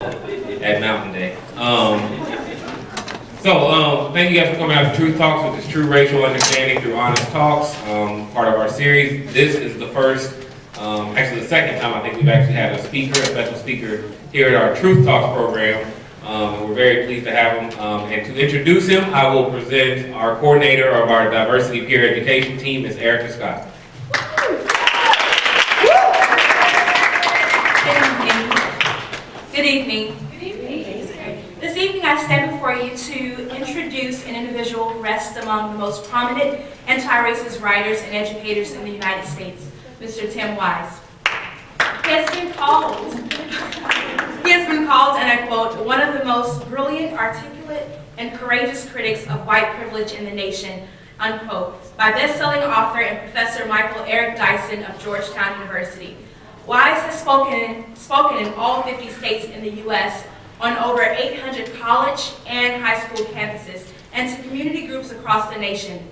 at Mountain Day. Thank you guys for coming out to Truth Talks, which is true racial understanding through honest talks, part of our series. This is the first, actually the second time I think we've actually had a special speaker here at our Truth Talks program. And we're very pleased to have him. And to introduce him, I will present our coordinator of our diversity peer education team, Ms. Erica Scott. Good evening. This evening I stand before you to introduce an individual who rests among the most prominent anti-racist writers and educators in the United States, Mr. Tim Wise. He has been called, and I quote, one of the most brilliant, articulate, and courageous critics of white privilege in the nation, unquote, by best-selling author and Professor Michael Eric Dyson of Georgetown University. Wise has spoken in all 50 states in the U.S. on over 800 college and high school campuses and to community groups across the nation.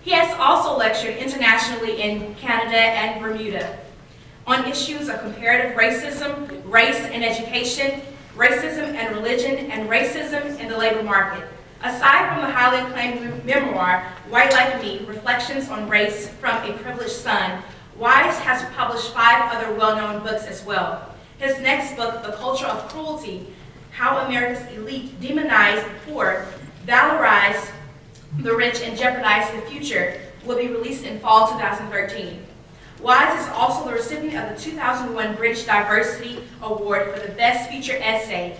He has also lectured internationally in Canada and Bermuda on issues of comparative racism, race and education, racism and religion, and racism in the labor market. Aside from the highly acclaimed memoir, White Like Me, Reflections on Race from a Privileged Son, Wise has published 5 other well-known books as well. His next book, The Culture of Cruelty, How America's Elite Demonized the Poor, Valorized the Rich, and Jeopardized the Future, will be released in fall 2013. Wise is also the recipient of the 2001 British Diversity Award for the Best Feature Essay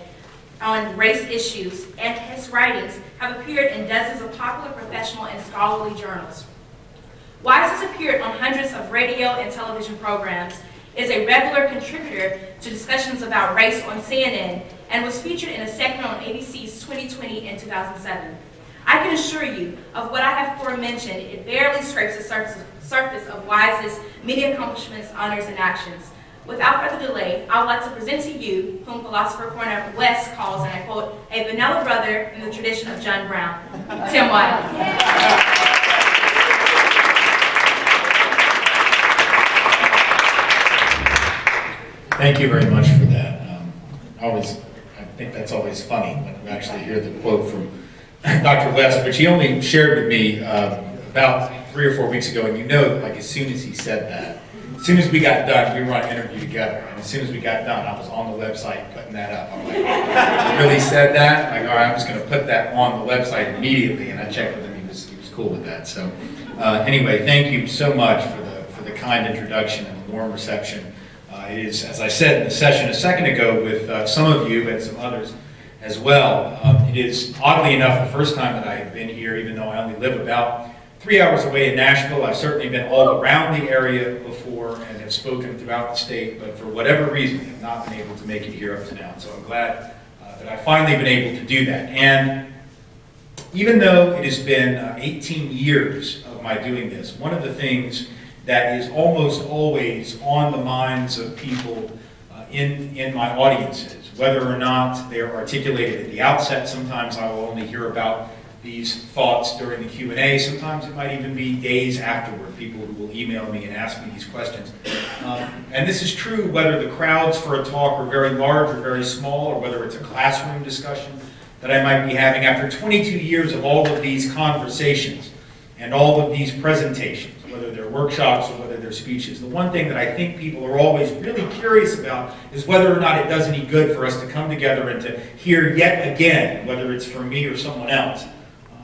on Race Issues, and his writings have appeared in dozens of popular professional and scholarly journals. Wise has appeared on hundreds of radio and television programs, is a regular contributor to discussions about race on CNN, and was featured in a segment on ABC's 2020 and 2007. I can assure you of what I have aforementioned, it barely scrapes the surface of Wise's many accomplishments, honors, and actions. Without further delay, I would like to present to you whom philosopher Cornel West calls, and I quote, a vanilla brother in the tradition of John Brown, Tim Wise. Thank you very much for that. I think that's always funny when we actually hear the quote from Dr. West, which he only shared with me about 3 or 4 weeks ago, and you know, like as soon as he said that, as soon as we got done, we were on an interview together, and as soon as we got done, I was on the website putting that up. I'm like, he really said that? Like, all right, I'm just going to put that on the website immediately, and I checked with him, he was cool with that. So anyway, thank you so much for the kind introduction and the warm reception. It is, as I said in the session a second ago with some of you and some others as well, it is oddly enough the first time that I have been here, even though I only live about 3 hours away in Nashville. I've certainly been all around the area before and have spoken throughout the state, but for whatever reason have not been able to make it here up to now. So I'm glad that I've finally been able to do that. And even though it has been 18 years of my doing this, one of the things that is almost always on the minds of people in my audiences, whether or not they are articulated at the outset. Sometimes I will only hear about these thoughts during the Q&A. Sometimes it might even be days afterward, people who will email me and ask me these questions. And this is true whether the crowds for a talk are very large or very small, or whether it's a classroom discussion that I might be having. After 22 years of all of these conversations and all of these presentations, whether they're workshops or whether they're speeches, the one thing that I think people are always really curious about is whether or not it does any good for us to come together and to hear yet again, whether it's from me or someone else,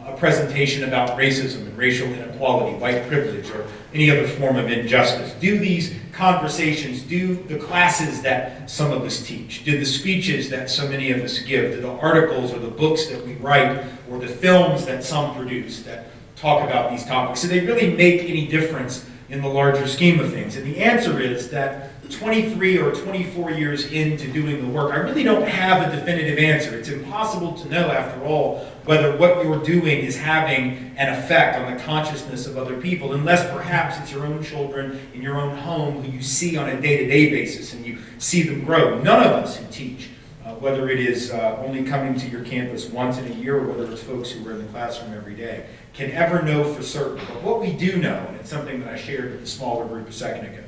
a presentation about racism and racial inequality, white privilege, or any other form of injustice. Do these conversations, do the classes that some of us teach, do the speeches that so many of us give, do the articles or the books that we write, or the films that some produce that talk about these topics, do they really make any difference in the larger scheme of things? And the answer is that 23 or 24 years into doing the work, I really don't have a definitive answer. It's impossible to know, after all, whether what you're doing is having an effect on the consciousness of other people, unless perhaps it's your own children in your own home who you see on a day-to-day basis and you see them grow. None of us who teach, whether it is only coming to your campus once in a year or whether it's folks who are in the classroom every day, can ever know for certain. But what we do know, and it's something that I shared with a smaller group a second ago,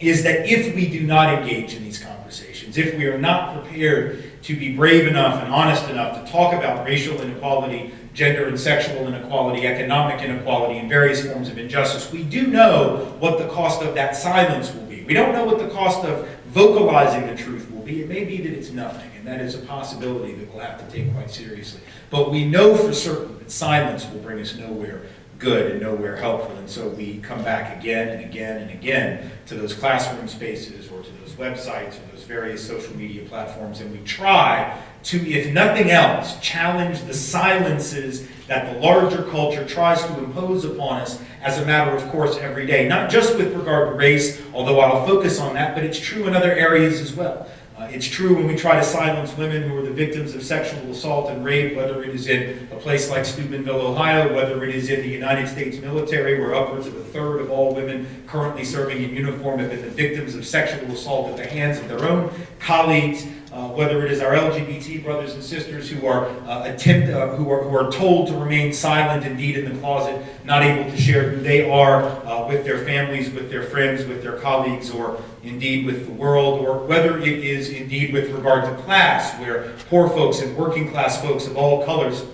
is that if we do not engage in these conversations, conditions, if we are not prepared to be brave enough and honest enough to talk about racial inequality, gender and sexual inequality, economic inequality, and various forms of injustice, we do know what the cost of that silence will be. We don't know what the cost of vocalizing the truth will be. It may be that it's nothing, and that is a possibility that we'll have to take quite seriously. But we know for certain that silence will bring us nowhere good and nowhere helpful, and so we come back again and again and again to those classroom spaces or to those websites or those various social media platforms, and we try to, if nothing else, challenge the silences that the larger culture tries to impose upon us as a matter of course every day. Not just with regard to race, although I'll focus on that, but it's true in other areas as well. It's true when we try to silence women who are the victims of sexual assault and rape, whether it is in a place like Steubenville, Ohio, whether it is in the United States military, where upwards of a third of all women currently serving in uniform have been the victims of sexual assault at the hands of their own colleagues. Whether it is our LGBT brothers and sisters who are who are told to remain silent, indeed in the closet, not able to share who they are with their families, with their friends, with their colleagues, or indeed with the world, or whether it is indeed with regard to class, where poor folks and working class folks of all colors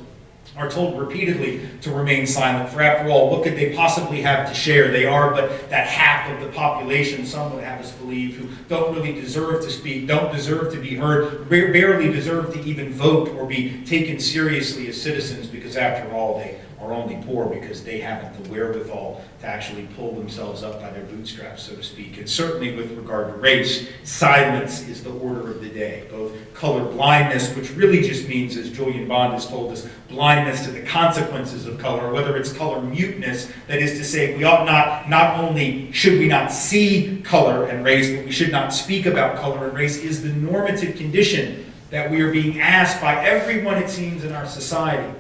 are told repeatedly to remain silent. For after all, what could they possibly have to share? They are but that half of the population, some would have us believe, who don't really deserve to speak, don't deserve to be heard, barely deserve to even vote or be taken seriously as citizens, because after all, they are only poor because they haven't the wherewithal to actually pull themselves up by their bootstraps, so to speak. And certainly with regard to race, silence is the order of the day. Both color blindness, which really just means, as Julian Bond has told us, blindness to the consequences of color, whether it's color muteness, that is to say, we ought not only should we not see color and race, but we should not speak about color and race, is the normative condition that we are being asked by everyone, it seems, in our society,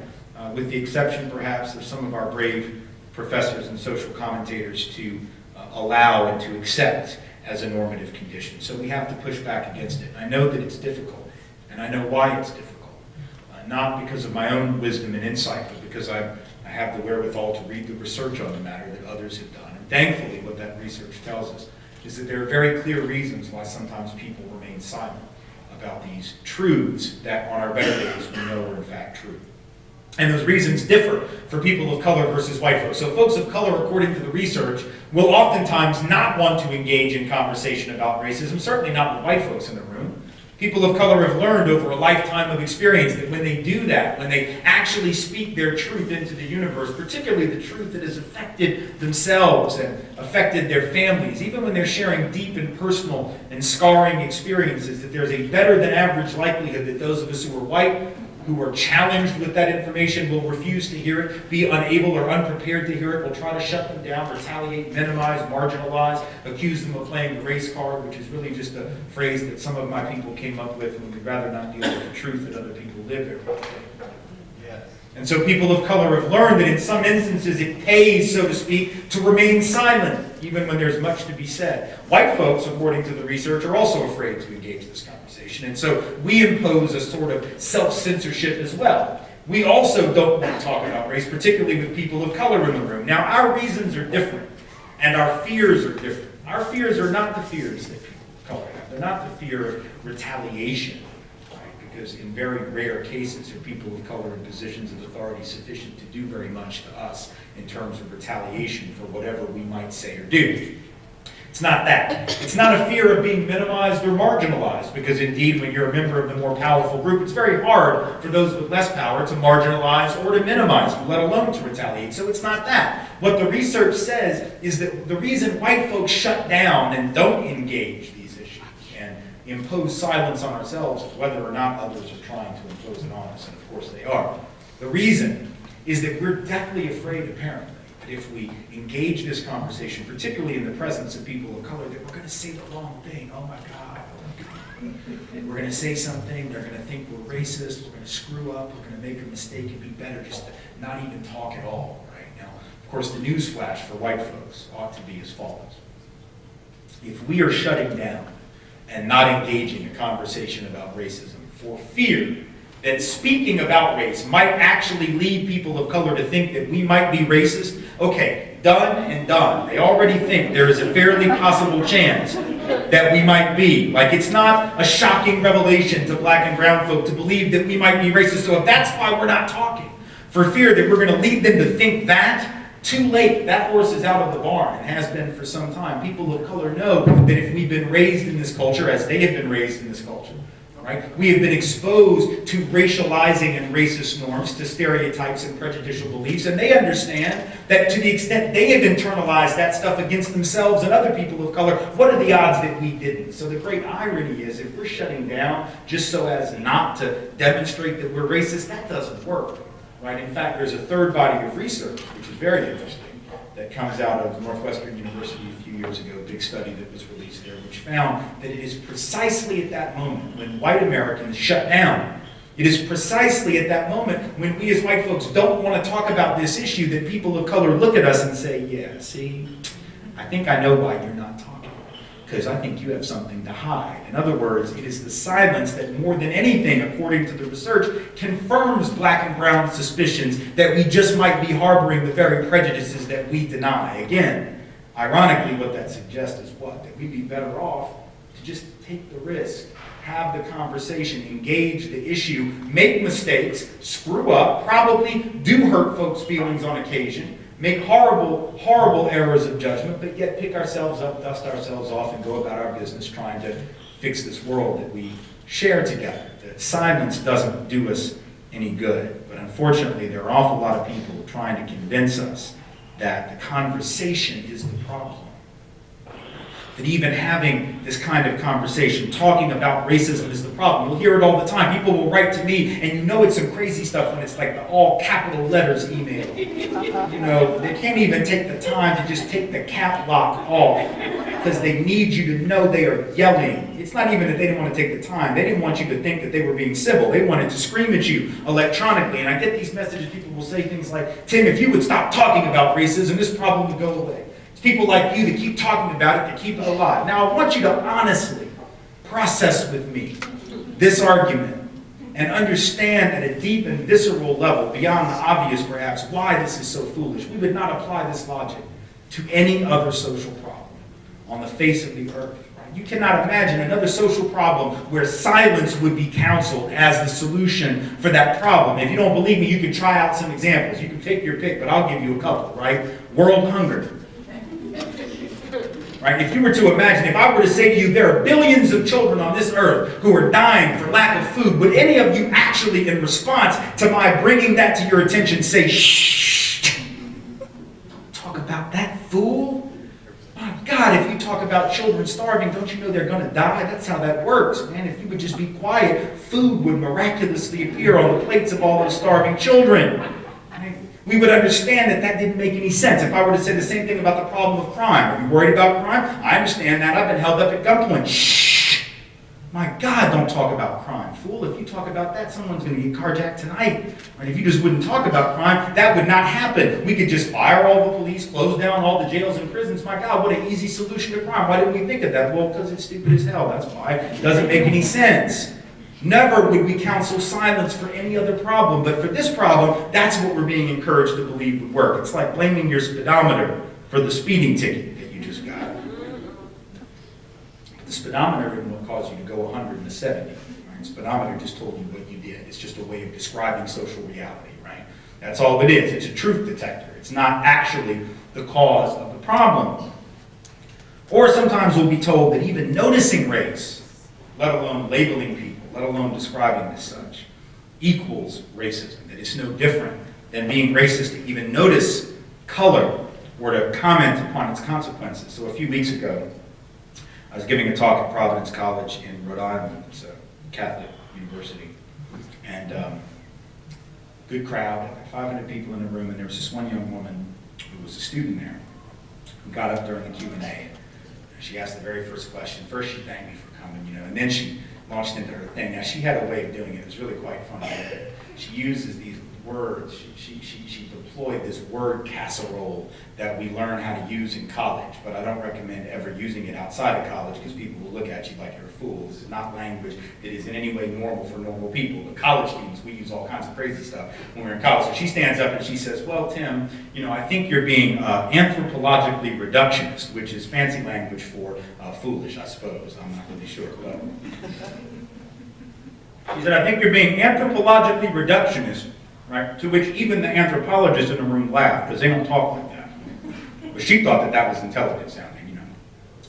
with the exception perhaps of some of our brave professors and social commentators, to allow and to accept as a normative condition. So we have to push back against it. I know that it's difficult, and I know why it's difficult. Not because of my own wisdom and insight, but because I have the wherewithal to read the research on the matter that others have done. And thankfully, what that research tells us is that there are very clear reasons why sometimes people remain silent about these truths that on our better days we know are in fact true. And those reasons differ for people of color versus white folks. So folks of color, according to the research, will oftentimes not want to engage in conversation about racism, certainly not with white folks in the room. People of color have learned over a lifetime of experience that when they do that, when they actually speak their truth into the universe, particularly the truth that has affected themselves and affected their families, even when they're sharing deep and personal and scarring experiences, that there's a better than average likelihood that those of us who are white, who are challenged with that information, will refuse to hear it, be unable or unprepared to hear it, will try to shut them down, retaliate, minimize, marginalize, accuse them of playing the race card, which is really just a phrase that some of my people came up with when we'd rather not deal with the truth that other people live there. And so people of color have learned that in some instances it pays, so to speak, to remain silent, even when there's much to be said. White folks, according to the research, are also afraid to engage this conversation. And so we impose a sort of self-censorship as well. We also don't want to talk about race, particularly with people of color in the room. Now, our reasons are different, and our fears are different. Our fears are not the fears that people of color have. They're not the fear of retaliation. Because in very rare cases are people of color in positions of authority sufficient to do very much to us in terms of retaliation for whatever we might say or do. It's not that. It's not a fear of being minimized or marginalized, because indeed when you're a member of the more powerful group, it's very hard for those with less power to marginalize or to minimize you, let alone to retaliate. So it's not that. What the research says is that the reason white folks shut down and don't engage these issues and impose silence on ourselves, whether or not others are trying to impose it on us, and of course they are. The reason is that we're deathly afraid, apparently, that if we engage this conversation, particularly in the presence of people of color, that we're going to say the wrong thing. Oh my God. We're going to say something, they're going to think we're racist, we're going to screw up, we're going to make a mistake, it'd be better just to not even talk at all. Right? Now, of course, the news flash for white folks ought to be as follows. If we are shutting down and not engaging a conversation about racism for fear that speaking about race might actually lead people of color to think that we might be racist, okay, done and done. They already think there is a fairly possible chance that we might be. Like, it's not a shocking revelation to black and brown folk to believe that we might be racist. So if that's why we're not talking, for fear that we're going to lead them to think that, too late. That horse is out of the barn and has been for some time. People of color know that if we've been raised in this culture, as they have been raised in this culture, right? We have been exposed to racializing and racist norms, to stereotypes and prejudicial beliefs, and they understand that to the extent they have internalized that stuff against themselves and other people of color, what are the odds that we didn't? So the great irony is, if we're shutting down just so as not to demonstrate that we're racist, that doesn't work, right? In fact, there's a third body of research, which is very interesting, that comes out of Northwestern University a few years ago, a big study that was released there, which found that it is precisely at that moment when white Americans shut down, it is precisely at that moment when we as white folks don't want to talk about this issue that people of color look at us and say, yeah, see, I think I know why you're not talking, because I think you have something to hide. In other words, it is the silence that more than anything, according to the research, confirms black and brown suspicions that we just might be harboring the very prejudices that we deny. Again, ironically, what that suggests is what? That we'd be better off to just take the risk, have the conversation, engage the issue, make mistakes, screw up, probably do hurt folks' feelings on occasion, make horrible, horrible errors of judgment, but yet pick ourselves up, dust ourselves off, and go about our business trying to fix this world that we share together. The silence doesn't do us any good, but unfortunately there are an awful lot of people trying to convince us that the conversation is the problem. That even having this kind of conversation, talking about racism is the problem. You'll hear it all the time. People will write to me, and you know it's some crazy stuff when it's like the all capital letters email. You know, they can't even take the time to just take the cap lock off because they need you to know they are yelling. It's not even that they didn't want to take the time. They didn't want you to think that they were being civil. They wanted to scream at you electronically. And I get these messages, people will say things like, Tim, if you would stop talking about racism, this problem would go away. People like you that keep talking about it, that keep it alive. Now, I want you to honestly process with me this argument and understand at a deep and visceral level, beyond the obvious perhaps, why this is so foolish. We would not apply this logic to any other social problem on the face of the earth. Right? You cannot imagine another social problem where silence would be counseled as the solution for that problem. If you don't believe me, you can try out some examples. You can take your pick, but I'll give you a couple, right? World hunger. Right? If you were to imagine, if I were to say to you, there are billions of children on this earth who are dying for lack of food, would any of you actually, in response to my bringing that to your attention, say, shh, don't talk about that, fool? My God, if you talk about children starving, don't you know they're going to die? That's how that works, man. If you would just be quiet, food would miraculously appear on the plates of all those starving children. We would understand that that didn't make any sense. If I were to say the same thing about the problem of crime. Are you worried about crime? I understand that. I've been held up at gunpoint. Shh! My God, don't talk about crime. Fool, if you talk about that, someone's going to get carjacked tonight. And if you just wouldn't talk about crime, that would not happen. We could just fire all the police, close down all the jails and prisons. My God, what an easy solution to crime. Why didn't we think of that? Well, because it's stupid as hell. That's why. It doesn't make any sense. Never would we counsel silence for any other problem, but for this problem, that's what we're being encouraged to believe would work. It's like blaming your speedometer for the speeding ticket that you just got. The speedometer isn't what caused you to go 100 and 70. Right? The speedometer just told you what you did. It's just a way of describing social reality, right? That's all it is. It's a truth detector. It's not actually the cause of the problem. Or sometimes we'll be told that even noticing race, let alone labeling people, let alone describing as such, equals racism. That it's no different than being racist to even notice color or to comment upon its consequences. So a few weeks ago, I was giving a talk at Providence College in Rhode Island. It's a Catholic university. And good crowd, 500 people in the room, and there was this one young woman who was a student there who got up during the Q&A. She asked the very first question. First, she thanked me for coming, and then she launched into her thing. Now, she had a way of doing it. It was really quite funny. She uses these words. She deployed this word casserole that we learn how to use in college, but I don't recommend ever using it outside of college because people will look at you like you're a fool. This is not language that is in any way normal for normal people. But college students, we use all kinds of crazy stuff when we're in college. So she stands up and she says, well, Tim, I think you're being anthropologically reductionist, which is fancy language for foolish, I suppose. I'm not really sure. But she said, I think you're being anthropologically reductionist, right? To which even the anthropologists in the room laughed because they don't talk like that. But she thought that that was intelligent sounding,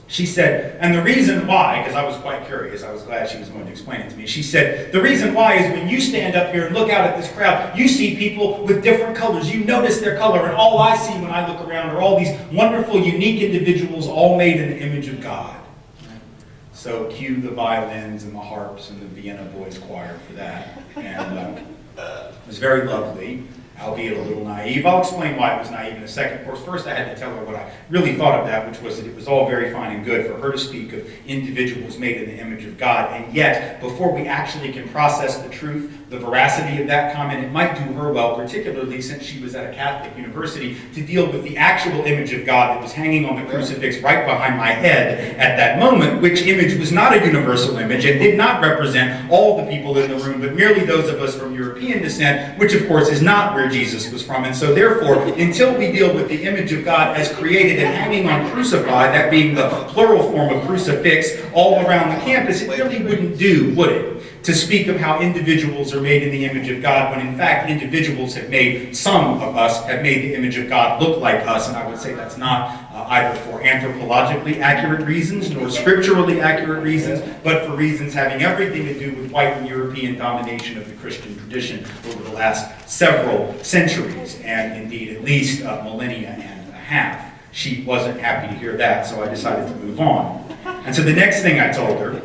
She said, and the reason why, because I was quite curious, I was glad she was going to explain it to me. She said, the reason why is when you stand up here and look out at this crowd, you see people with different colors. You notice their color, and all I see when I look around are all these wonderful, unique individuals all made in the image of God. So cue the violins and the harps and the Vienna Boys Choir for that. And it was very lovely, albeit a little naive. I'll explain why it was naive in a second. Of course, first I had to tell her what I really thought of that, which was that it was all very fine and good for her to speak of individuals made in the image of God. And yet, before we actually can process the truth, the veracity of that comment, it might do her well, particularly since she was at a Catholic university, to deal with the actual image of God that was hanging on the crucifix right behind my head at that moment, which image was not a universal image and did not represent all the people in the room, but merely those of us from European descent, which of course is not where Jesus was from. And so therefore, until we deal with the image of God as created and hanging on crucified, that being the plural form of crucifix, all around the campus, it really wouldn't do, would it? To speak of how individuals are made in the image of God, when in fact individuals have made, some of us have made the image of God look like us, and I would say that's not either for anthropologically accurate reasons nor scripturally accurate reasons, but for reasons having everything to do with white and European domination of the Christian tradition over the last several centuries, and indeed at least millennia and a half. She wasn't happy to hear that, so I decided to move on. And so the next thing I told her,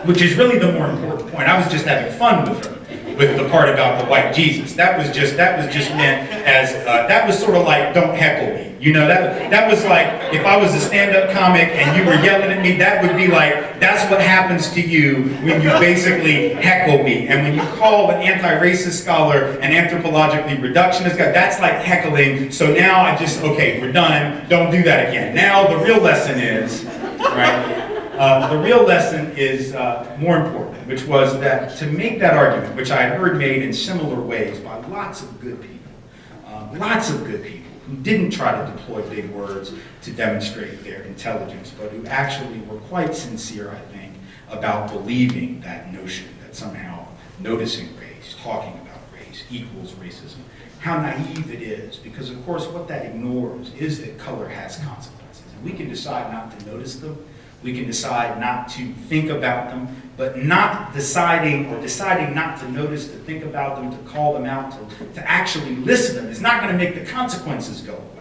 which is really the more important point, I was just having fun with her, with the part about the white Jesus. That was just meant as, that was sort of like, don't heckle me. That was like, if I was a stand-up comic and you were yelling at me, that would be like, that's what happens to you when you basically heckle me. And when you call an anti-racist scholar an anthropologically reductionist guy, that's like heckling. So now okay, we're done. Don't do that again. Now the real lesson is, right? The real lesson is more important, which was that to make that argument, which I had heard made in similar ways by lots of good people who didn't try to deploy big words to demonstrate their intelligence, but who actually were quite sincere, I think, about believing that notion that somehow noticing race, talking about race, equals racism. How naive it is, because of course what that ignores is that color has consequences, and we can decide not to notice them. We can decide not to think about them, but not deciding not to notice, to think about them, to call them out, to actually list them is not going to make the consequences go away.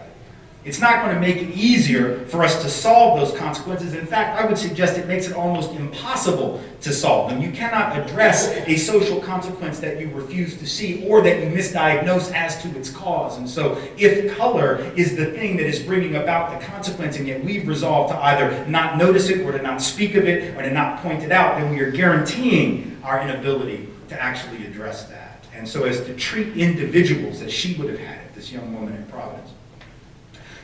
It's not going to make it easier for us to solve those consequences. In fact, I would suggest it makes it almost impossible to solve them. You cannot address a social consequence that you refuse to see or that you misdiagnose as to its cause. And so if color is the thing that is bringing about the consequence, and yet we've resolved to either not notice it or to not speak of it or to not point it out, then we are guaranteeing our inability to actually address that. And so as to treat individuals as she would have had it, this young woman in Providence,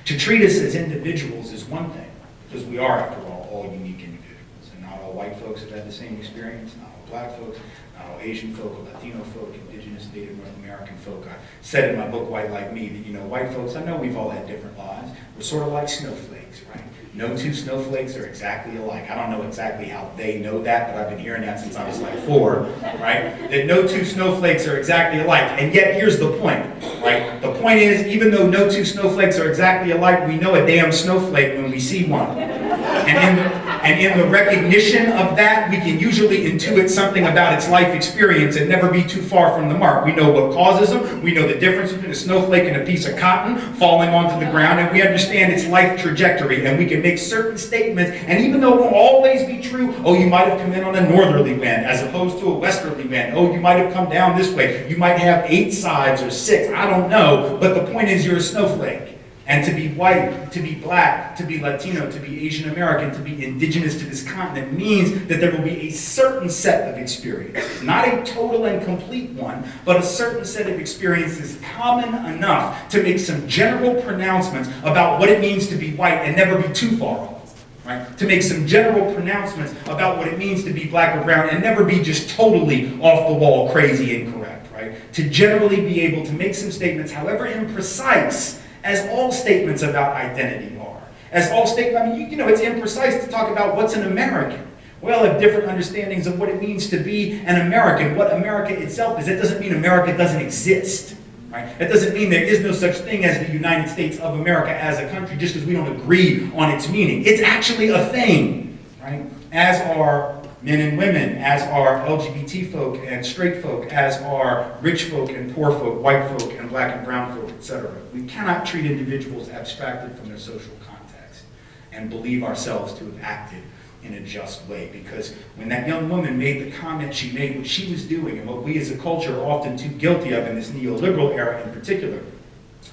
to treat us as individuals is one thing, because we are, after all unique individuals. And not all white folks have had the same experience, not all black folks, not all Asian folk, or Latino folk, indigenous, Native North American folk. I said in my book, White Like Me, that, white folks, I know we've all had different lives. We're sort of like snowflakes, right? No two snowflakes are exactly alike. I don't know exactly how they know that, but I've been hearing that since I was like 4, right? That no two snowflakes are exactly alike. And yet, here's the point, right? The point is, even though no two snowflakes are exactly alike, we know a damn snowflake when we see one. And in the recognition of that, we can usually intuit something about its life experience and never be too far from the mark. We know what causes them. We know the difference between a snowflake and a piece of cotton falling onto the ground, and we understand its life trajectory, and we can make certain statements, and even though it won't always be true, oh, you might have come in on a northerly wind as opposed to a westerly wind. Oh, you might have come down this way. You might have 8 sides or 6. I don't know, but the point is you're a snowflake. And to be white, to be black, to be Latino, to be Asian American, to be indigenous to this continent means that there will be a certain set of experiences. Not a total and complete one, but a certain set of experiences common enough to make some general pronouncements about what it means to be white and never be too far off. Right? To make some general pronouncements about what it means to be black or brown and never be just totally off the wall, crazy, incorrect. Right? To generally be able to make some statements, however imprecise, as all statements about identity are. As all statements, I mean, it's imprecise to talk about what's an American. We all have different understandings of what it means to be an American, what America itself is. It doesn't mean America doesn't exist. Right? It doesn't mean there is no such thing as the United States of America as a country just because we don't agree on its meaning. It's actually a thing, right? As are men and women, as are LGBT folk and straight folk, as are rich folk and poor folk, white folk and black and brown folk, etc. We cannot treat individuals abstracted from their social context and believe ourselves to have acted in a just way, because when that young woman made the comment she made, what she was doing, and what we as a culture are often too guilty of in this neoliberal era in particular,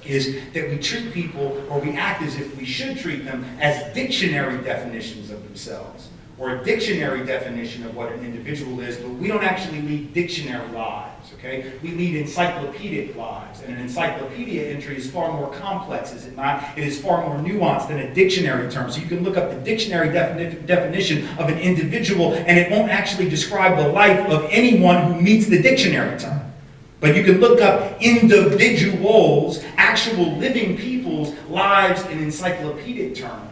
is that we treat people, or we act as if we should treat them, as dictionary definitions of themselves, or a dictionary definition of what an individual is, but we don't actually lead dictionary lives, okay? We lead encyclopedic lives, and an encyclopedia entry is far more complex, is it not? It is far more nuanced than a dictionary term. So you can look up the dictionary definition of an individual, and it won't actually describe the life of anyone who meets the dictionary term. But you can look up individuals, actual living people's lives in encyclopedic terms.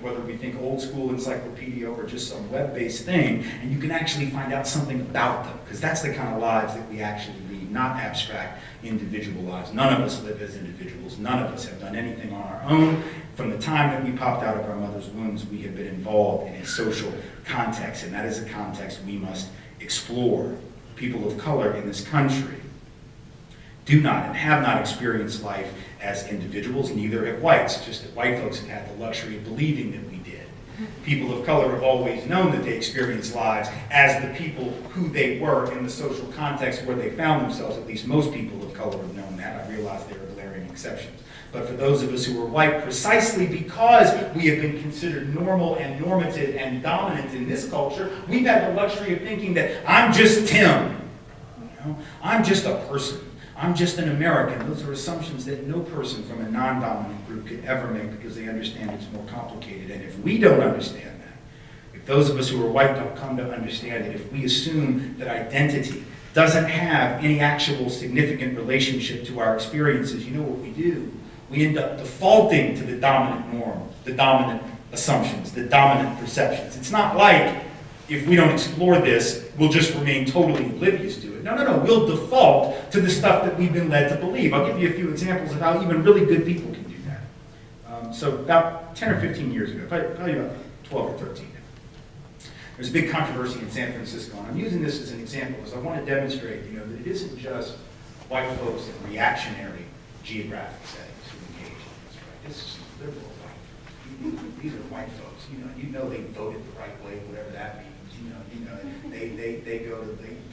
Whether we think old school encyclopedia or just some web-based thing, and you can actually find out something about them, because that's the kind of lives that we actually lead, not abstract individual lives. None of us live as individuals. None of us have done anything on our own. From the time that we popped out of our mother's wombs, we have been involved in a social context, and that is a context we must explore. People of color in this country do not and have not experienced life as individuals, neither have whites, just that white folks have had the luxury of believing that we did. People of color have always known that they experienced lives as the people who they were in the social context where they found themselves. At least most people of color have known that. I realize there are glaring exceptions. But for those of us who are white, precisely because we have been considered normal and normative and dominant in this culture, we've had the luxury of thinking that I'm just Tim. I'm just a person. I'm just an American. Those are assumptions that no person from a non-dominant group could ever make because they understand it's more complicated. And if we don't understand that, if those of us who are white don't come to understand it, if we assume that identity doesn't have any actual significant relationship to our experiences, you know what we do? We end up defaulting to the dominant norm, the dominant assumptions, the dominant perceptions. It's not like if we don't explore this, we'll just remain totally oblivious to it. No. We'll default to the stuff that we've been led to believe. I'll give you a few examples of how even really good people can do that. So about 10 or 15 years ago, probably about 12 or 13, there's a big controversy in San Francisco. And I'm using this as an example because I want to demonstrate, that it isn't just white folks in reactionary geographic settings who engage in this, right? This is liberal white folks. These are white folks. They voted the right way, whatever that means. They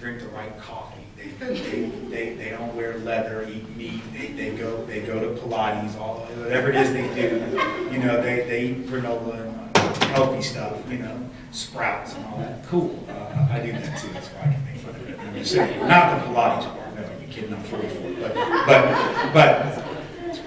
drink the right coffee. They don't wear leather, eat meat. They go to Pilates, whatever it is they do. They eat granola and healthy stuff. Sprouts and all that. Cool. I do that too. That's why I can make fun of it. I'm just saying, not the Pilates part. No, you're kidding. I'm 44.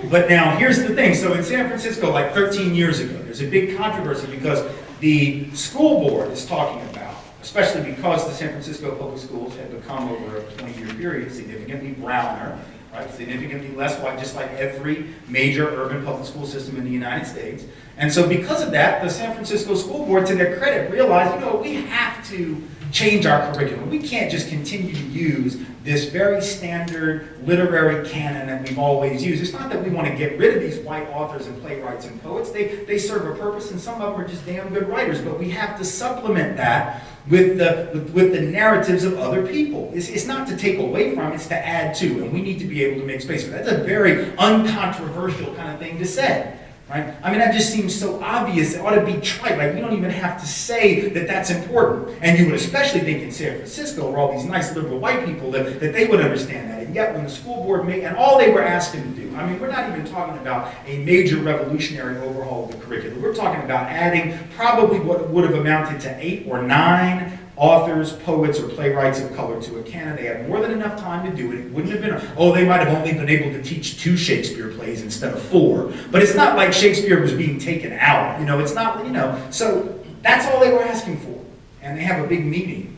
But now here's the thing. So in San Francisco, like 13 years ago, there's a big controversy because the school board is talking about, especially because the San Francisco public schools have become over a 20-year period significantly browner, right? Significantly less white, just like every major urban public school system in the United States. And so because of that, the San Francisco school board, to their credit, realized, we have to change our curriculum. We can't just continue to use this very standard literary canon that we've always used. It's not that we want to get rid of these white authors and playwrights and poets. They serve a purpose, and some of them are just damn good writers, but we have to supplement that with the narratives of other people. It's not to take away from, it's to add to, and we need to be able to make space for that. That's a very uncontroversial kind of thing to say. right? I mean, that just seems so obvious. It ought to be trite. Like, we don't even have to say that that's important. And you would especially think in San Francisco, where all these nice liberal white people, that they would understand that. And yet, when the school board made, and all they were asked him to do, I mean, we're not even talking about a major revolutionary overhaul of the curriculum. We're talking about adding probably what would have amounted to 8 or 9 authors, poets, or playwrights of color to a canon. They had more than enough time to do it. It wouldn't have been, oh, they might have only been able to teach 2 Shakespeare plays instead of 4. But it's not like Shakespeare was being taken out. You know, it's not, you know. So that's all they were asking for. And they have a big meeting,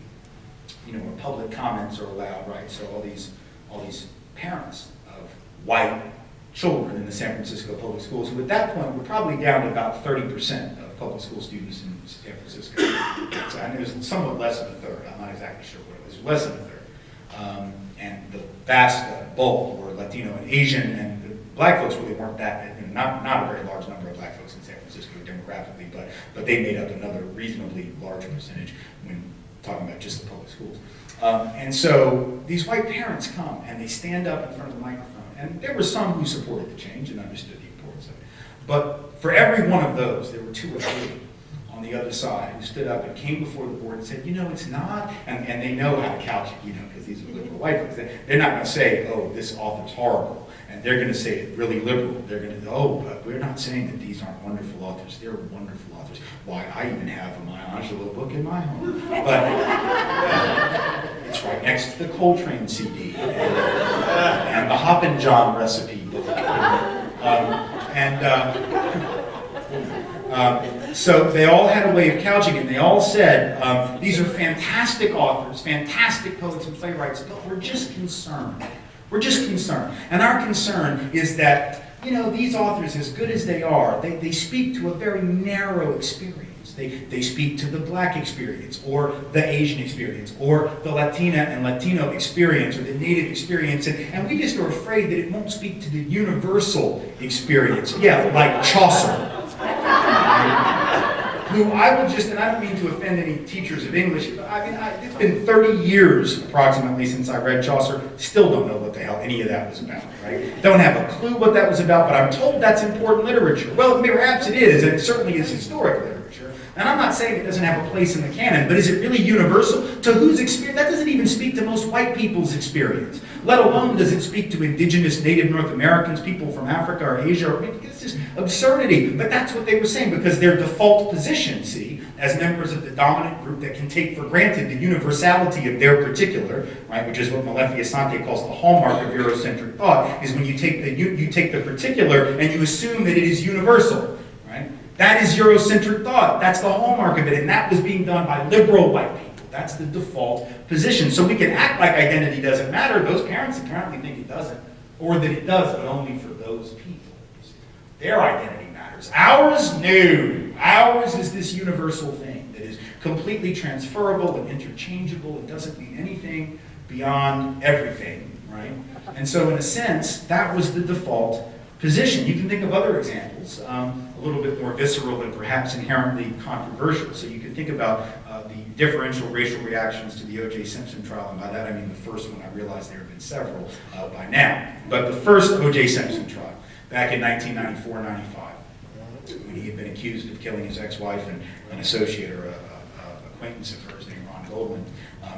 you know, where public comments are allowed, right? So all these parents of white children in the San Francisco public schools, who at that point were probably down to about 30% of public school students in San Francisco. So, and it was somewhat less than a third. I'm not exactly sure what it was. Less than a third. And the vast bulk were Latino and Asian, and the black folks really weren't that, you know, not a very large number of black folks in San Francisco demographically, but they made up another reasonably large percentage when talking about just the public schools. And so these white parents come and they stand up in front of the microphone. And there were some who supported the change and understood the importance of it. But for every one of those, there were 2 or 3 on the other side who stood up and came before the board and said, you know, it's not, and they know how to couch it, you know, because these are liberal white folks. They're not going to say, oh, this author's horrible. And they're going to say it really liberal. They're going to, oh, but we're not saying that these aren't wonderful authors. They're wonderful authors. Why, I even have a Maya Angelou book in my home. But it's right next to the Coltrane CD and the Hoppin' John recipe book. So they all had a way of couching it, and they all said, these are fantastic authors, fantastic poets and playwrights, but we're just concerned. We're just concerned. And our concern is that, you know, these authors, as good as they are, they speak to a very narrow experience. They speak to the black experience, or the Asian experience, or the Latina and Latino experience, or the Native experience, and we just are afraid that it won't speak to the universal experience. Yeah, like Chaucer. Who I will just, and I don't mean to offend any teachers of English, but I mean, it's been 30 years approximately since I read Chaucer, still don't know what the hell any of that was about, right? Don't have a clue what that was about, but I'm told that's important literature. Well, perhaps it is, and it certainly is historic literature. And I'm not saying it doesn't have a place in the canon, but is it really universal? To whose experience? That doesn't even speak to most white people's experience. Let alone does it speak to indigenous Native North Americans, people from Africa or Asia. It's just absurdity. But that's what they were saying, because their default position, see, as members of the dominant group that can take for granted the universality of their particular, right, which is what Malefiasante calls the hallmark of Eurocentric thought, is when you take the particular and you assume that it is universal, right? That is Eurocentric thought. That's the hallmark of it, and that was being done by liberal white people. That's the default position. So we can act like identity doesn't matter. Those parents apparently think it doesn't, or that it does, but only for those people. Their identity matters. Ours, no. Ours is this universal thing that is completely transferable and interchangeable. It doesn't mean anything beyond everything, right? And so in a sense, that was the default position. You can think of other examples, a little bit more visceral and perhaps inherently controversial. So you can think about the differential racial reactions to the OJ Simpson trial, and by that I mean the first one. I realize there have been several by now. But the first OJ Simpson trial, back in 1994-95, when he had been accused of killing his ex-wife and an associate or an acquaintance of hers named Ron Goldman.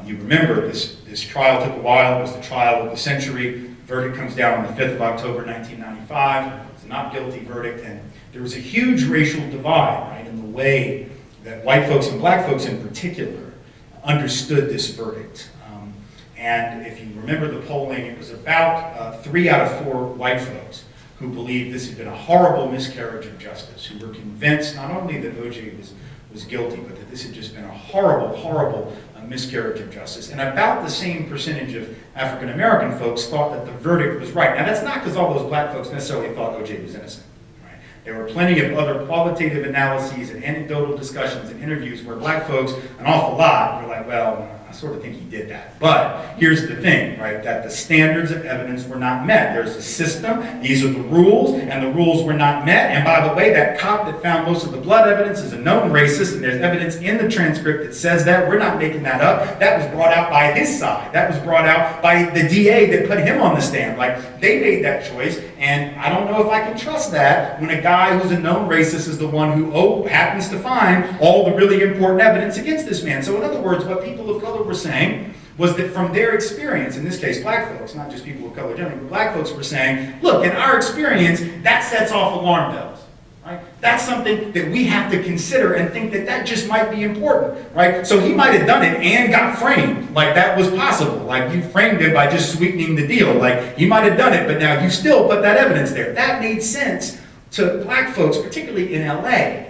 You remember this trial took a while. It was the trial of the century. Verdict comes down on the 5th of October, 1995. It's a not guilty verdict, and there was a huge racial divide, right, in the way that white folks and black folks in particular understood this verdict. And if you remember the polling, it was about 3 out of 4 white folks who believed this had been a horrible miscarriage of justice, who were convinced not only that OJ was guilty, but that this had just been a horrible, horrible miscarriage of justice. And about the same percentage of African American folks thought that the verdict was right. Now that's not because all those black folks necessarily thought OJ was innocent. Right? There were plenty of other qualitative analyses and anecdotal discussions and interviews where black folks, an awful lot, were like, well, sort of think he did that. But here's the thing, right, that the standards of evidence were not met. There's a system, these are the rules, and the rules were not met. And by the way, that cop that found most of the blood evidence is a known racist, and there's evidence in the transcript that says that. We're not making that up. That was brought out by his side. That was brought out by the DA that put him on the stand. Like, they made that choice, and I don't know if I can trust that when a guy who's a known racist is the one who, happens to find all the really important evidence against this man. So in other words, what people of color were saying was that from their experience, in this case black folks, not just people of color generally, but black folks were saying, look, in our experience, that sets off alarm bells. Right? That's something that we have to consider and think that that just might be important, right? So he might have done it and got framed, like that was possible. Like, you framed him by just sweetening the deal. Like, he might have done it, but now you still put that evidence there. That made sense to black folks, particularly in LA,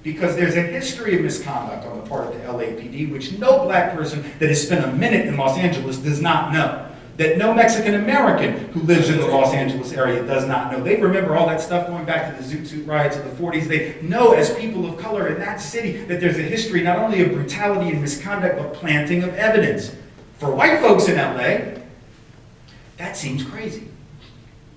because there's a history of misconduct on the part of the LAPD, which no black person that has spent a minute in Los Angeles does not know. That no Mexican American who lives in the Los Angeles area does not know. They remember all that stuff going back to the Zoot Suit riots of the 40s. They know, as people of color in that city, that there's a history not only of brutality and misconduct, but planting of evidence. For white folks in LA, that seems crazy,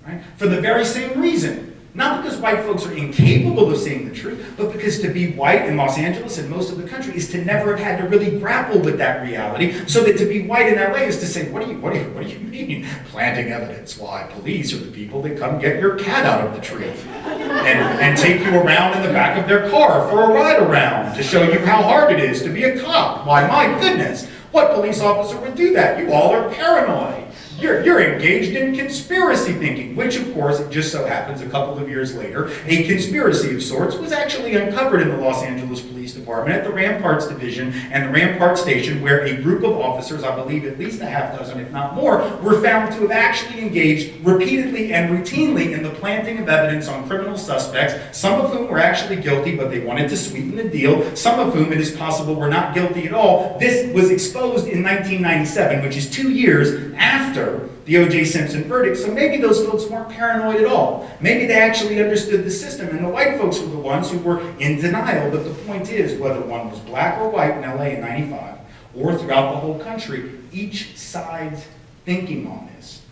right? For the very same reason. Not because white folks are incapable of seeing the truth, but because to be white in Los Angeles and most of the country is to never have had to really grapple with that reality, so that to be white in LA is to say, what do you mean? Planting evidence. Why, police are the people that come get your cat out of the tree and take you around in the back of their car for a ride around to show you how hard it is to be a cop. Why, my goodness, what police officer would do that? You all are paranoid. You're engaged in conspiracy thinking, which of course, it just so happens a couple of years later, a conspiracy of sorts was actually uncovered in the Los Angeles Police Department at the Ramparts Division and the Rampart Station, where a group of officers, I believe at least a half dozen, if not more, were found to have actually engaged repeatedly and routinely in the planting of evidence on criminal suspects, some of whom were actually guilty, but they wanted to sweeten the deal, some of whom it is possible were not guilty at all. This was exposed in 1997, which is 2 years after the OJ Simpson verdict, so maybe those folks weren't paranoid at all. Maybe they actually understood the system, and the white folks were the ones who were in denial. But the point is, whether one was black or white in LA in '95, or throughout the whole country, each side's thinking on this,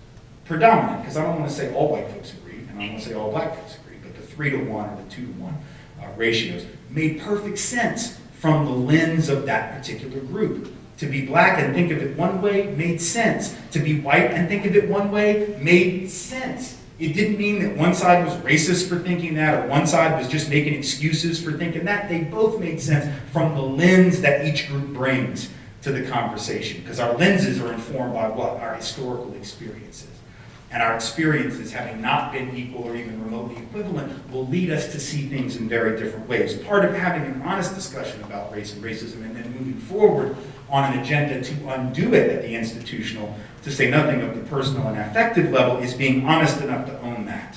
predominant, because I don't want to say all white folks agree, and I don't want to say all black folks agree, but the 3-to-1 or the 2-to-1 ratios made perfect sense from the lens of that particular group. To be black and think of it one way made sense. To be white and think of it one way made sense. It didn't mean that one side was racist for thinking that, or one side was just making excuses for thinking that. They both made sense from the lens that each group brings to the conversation. Because our lenses are informed by what? Our historical experiences. And our experiences, having not been equal or even remotely equivalent, will lead us to see things in very different ways. Part of having an honest discussion about race and racism and then moving forward on an agenda to undo it at the institutional, to say nothing of the personal and affective level, is being honest enough to own that.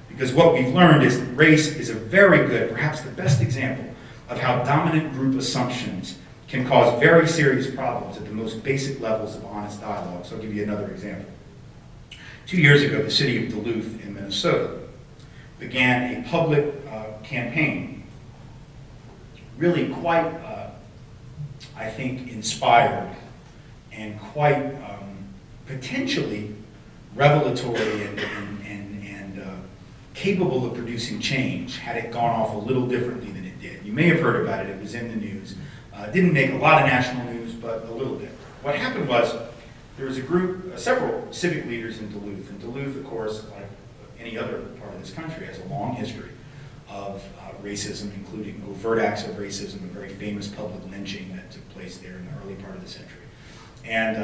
Because what we've learned is that race is a very good, perhaps the best example of how dominant group assumptions can cause very serious problems at the most basic levels of honest dialogue. So I'll give you another example. 2 years ago, the city of Duluth in Minnesota began a public campaign, really quite, I think, inspired and quite potentially revelatory and capable of producing change had it gone off a little differently than it did. You may have heard about it. It was in the news. Didn't make a lot of national news, but a little bit. What happened was, there was a group, several civic leaders in Duluth. And Duluth, of course, like any other part of this country, has a long history of racism, including overt acts of racism, a very famous public lynching that took place there in the early part of the century. And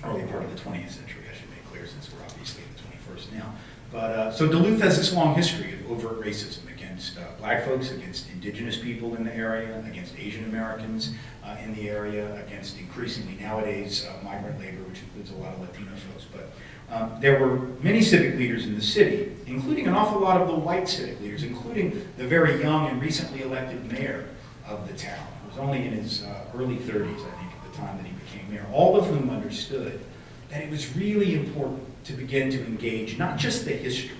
early part of the 20th century, I should make clear, since we're obviously in the 21st now. But so Duluth has this long history of overt racism against black folks, against indigenous people in the area, against Asian Americans in the area, against increasingly nowadays migrant labor, which includes a lot of Latino folks. But there were many civic leaders in the city, including an awful lot of the white civic leaders, including the very young and recently elected mayor of the town. He was only in his early 30s, I think, at the time that he became mayor, all of whom understood that it was really important to begin to engage not just the history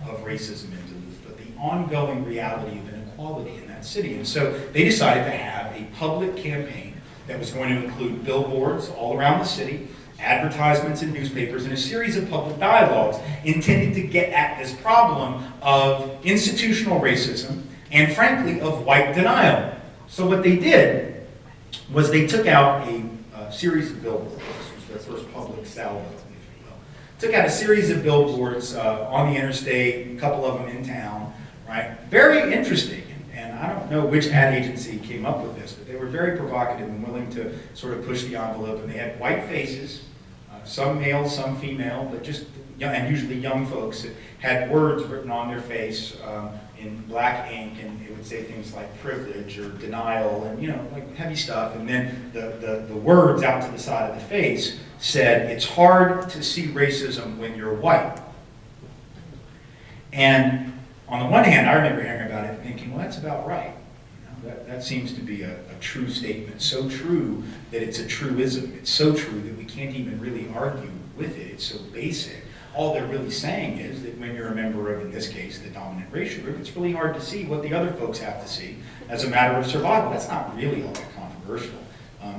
of racism in Duluth, but the ongoing reality of inequality in that city. And so they decided to have a public campaign that was going to include billboards all around the city, advertisements in newspapers, and a series of public dialogues intended to get at this problem of institutional racism and, frankly, of white denial. So what they did was they took out a series of billboards. This was their first public salvo, if you will. Took out a series of billboards on the interstate, a couple of them in town, right? Very interesting. And I don't know which ad agency came up with this, but they were very provocative and willing to sort of push the envelope. And they had white faces, some male, some female, but just young, and usually young folks that had words written on their face in black ink, and it would say things like privilege or denial and, you know, like heavy stuff. And then the words out to the side of the face said, "It's hard to see racism when you're white." And on the one hand, I remember hearing about it and thinking, well, that's about right. You know, that seems to be a true statement, so true that it's a truism. It's so true that we can't even really argue with it. It's so basic. All they're really saying is that when you're a member of, in this case, the dominant racial group, it's really hard to see what the other folks have to see as a matter of survival. That's not really all that controversial.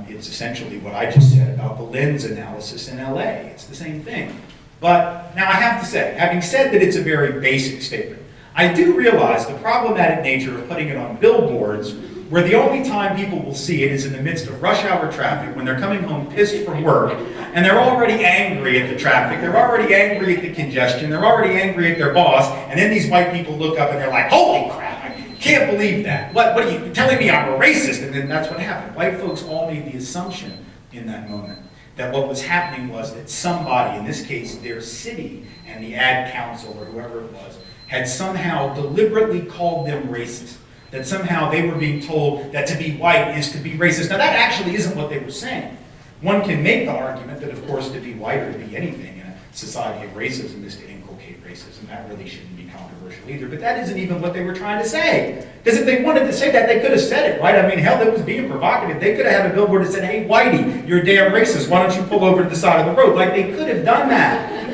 It's essentially what I just said about the lens analysis in LA. It's the same thing. But now I have to say, having said that it's a very basic statement, I do realize the problematic nature of putting it on billboards where the only time people will see it is in the midst of rush hour traffic when they're coming home pissed from work and they're already angry at the traffic, they're already angry at the congestion, they're already angry at their boss, and then these white people look up and they're like, holy crap, I can't believe that. What are you telling me I'm a racist? And then that's what happened. White folks all made the assumption in that moment that what was happening was that somebody, in this case their city and the ad council or whoever it was, had somehow deliberately called them racist. That somehow they were being told that to be white is to be racist. Now that actually isn't what they were saying. One can make the argument that, of course, to be white or to be anything in a society of racism is to inculcate racism. That really shouldn't be controversial either. But that isn't even what they were trying to say. Because if they wanted to say that, they could have said it, right? I mean, hell, it was being provocative. They could have had a billboard that said, hey, whitey, you're a damn racist. Why don't you pull over to the side of the road? Like, they could have done that.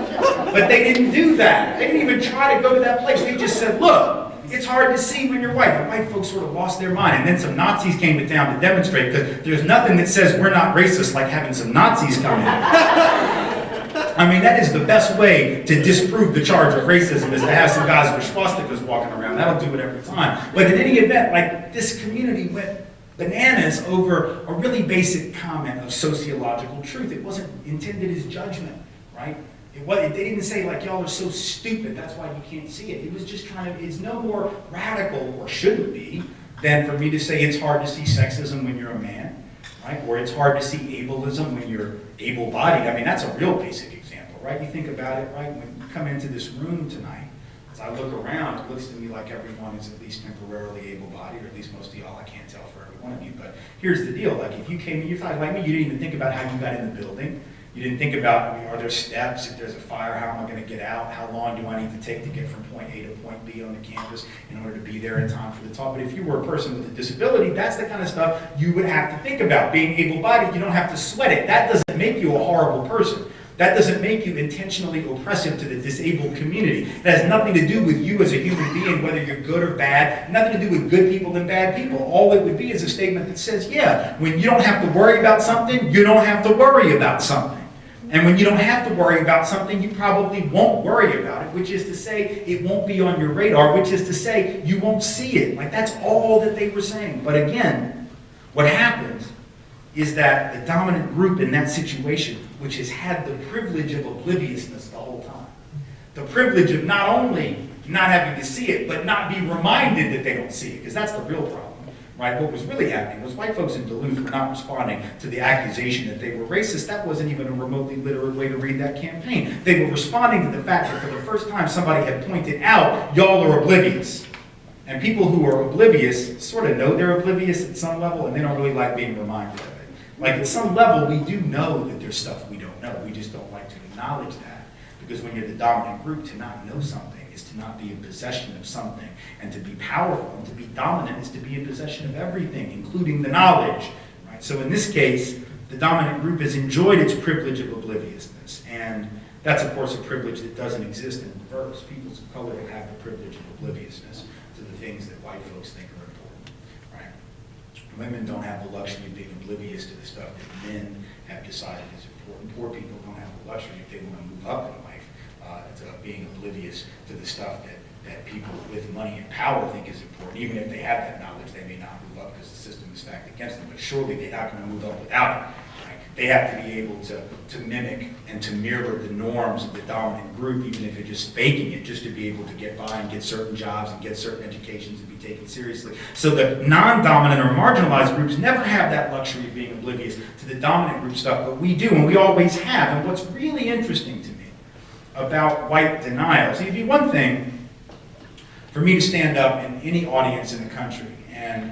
But they didn't do that. They didn't even try to go to that place. They just said, look, it's hard to see when you're white. The white folks sort of lost their mind. And then some Nazis came to town to demonstrate, because there's nothing that says we're not racist like having some Nazis come in. I mean, that is the best way to disprove the charge of racism, is to have some guys with swastikas walking around. That'll do it every time. But in any event, like, this community went bananas over a really basic comment of sociological truth. It wasn't intended as judgment, right? They didn't say, like, y'all are so stupid, that's why you can't see it. It was just trying to, it's no more radical, or shouldn't be, than for me to say it's hard to see sexism when you're a man, right? Or it's hard to see ableism when you're able-bodied. I mean, that's a real basic example, right? You think about it, right? When you come into this room tonight, as I look around, it looks to me like everyone is at least temporarily able-bodied, or at least most of y'all. I can't tell for every one of you, but here's the deal. Like, if you came in, you thought, like me, you didn't even think about how you got in the building. You didn't think about, I mean, are there steps? If there's a fire, how am I going to get out? How long do I need to take to get from point A to point B on the campus in order to be there in time for the talk? But if you were a person with a disability, that's the kind of stuff you would have to think about. Being able-bodied, you don't have to sweat it. That doesn't make you a horrible person. That doesn't make you intentionally oppressive to the disabled community. It has nothing to do with you as a human being, whether you're good or bad, nothing to do with good people and bad people. All it would be is a statement that says, yeah, when you don't have to worry about something, you don't have to worry about something. And when you don't have to worry about something, you probably won't worry about it, which is to say it won't be on your radar, which is to say you won't see it. Like, that's all that they were saying. But again, what happens is that the dominant group in that situation, which has had the privilege of obliviousness the whole time, the privilege of not only not having to see it, but not be reminded that they don't see it, because that's the real problem. Right? What was really happening was white folks in Duluth were not responding to the accusation that they were racist. That wasn't even a remotely literate way to read that campaign. They were responding to the fact that for the first time somebody had pointed out, y'all are oblivious. And people who are oblivious sort of know they're oblivious at some level, and they don't really like being reminded of it. Like, at some level, we do know that there's stuff we don't know. We just don't like to acknowledge that. Because when you're the dominant group, to not know something is to not be in possession of something. And to be powerful and to be dominant is to be in possession of everything, including the knowledge. Right? So in this case, the dominant group has enjoyed its privilege of obliviousness. And that's, of course, a privilege that doesn't exist in reverse. Peoples of color have the privilege of obliviousness to the things that white folks think are important. Right? Women don't have the luxury of being oblivious to the stuff that men have decided is important. Poor people don't have the luxury, if they want to move up in life, being oblivious to the stuff that people with money and power think is important. Even if they have that knowledge, they may not move up because the system is stacked against them, but surely they're not going to move up without it. Right? They have to be able to mimic and to mirror the norms of the dominant group, even if they're just faking it, just to be able to get by and get certain jobs and get certain educations and be taken seriously. So the non-dominant or marginalized groups never have that luxury of being oblivious to the dominant group stuff, but we do, and we always have. And what's really interesting to me about white denial, see, it'd be one thing for me to stand up in any audience in the country and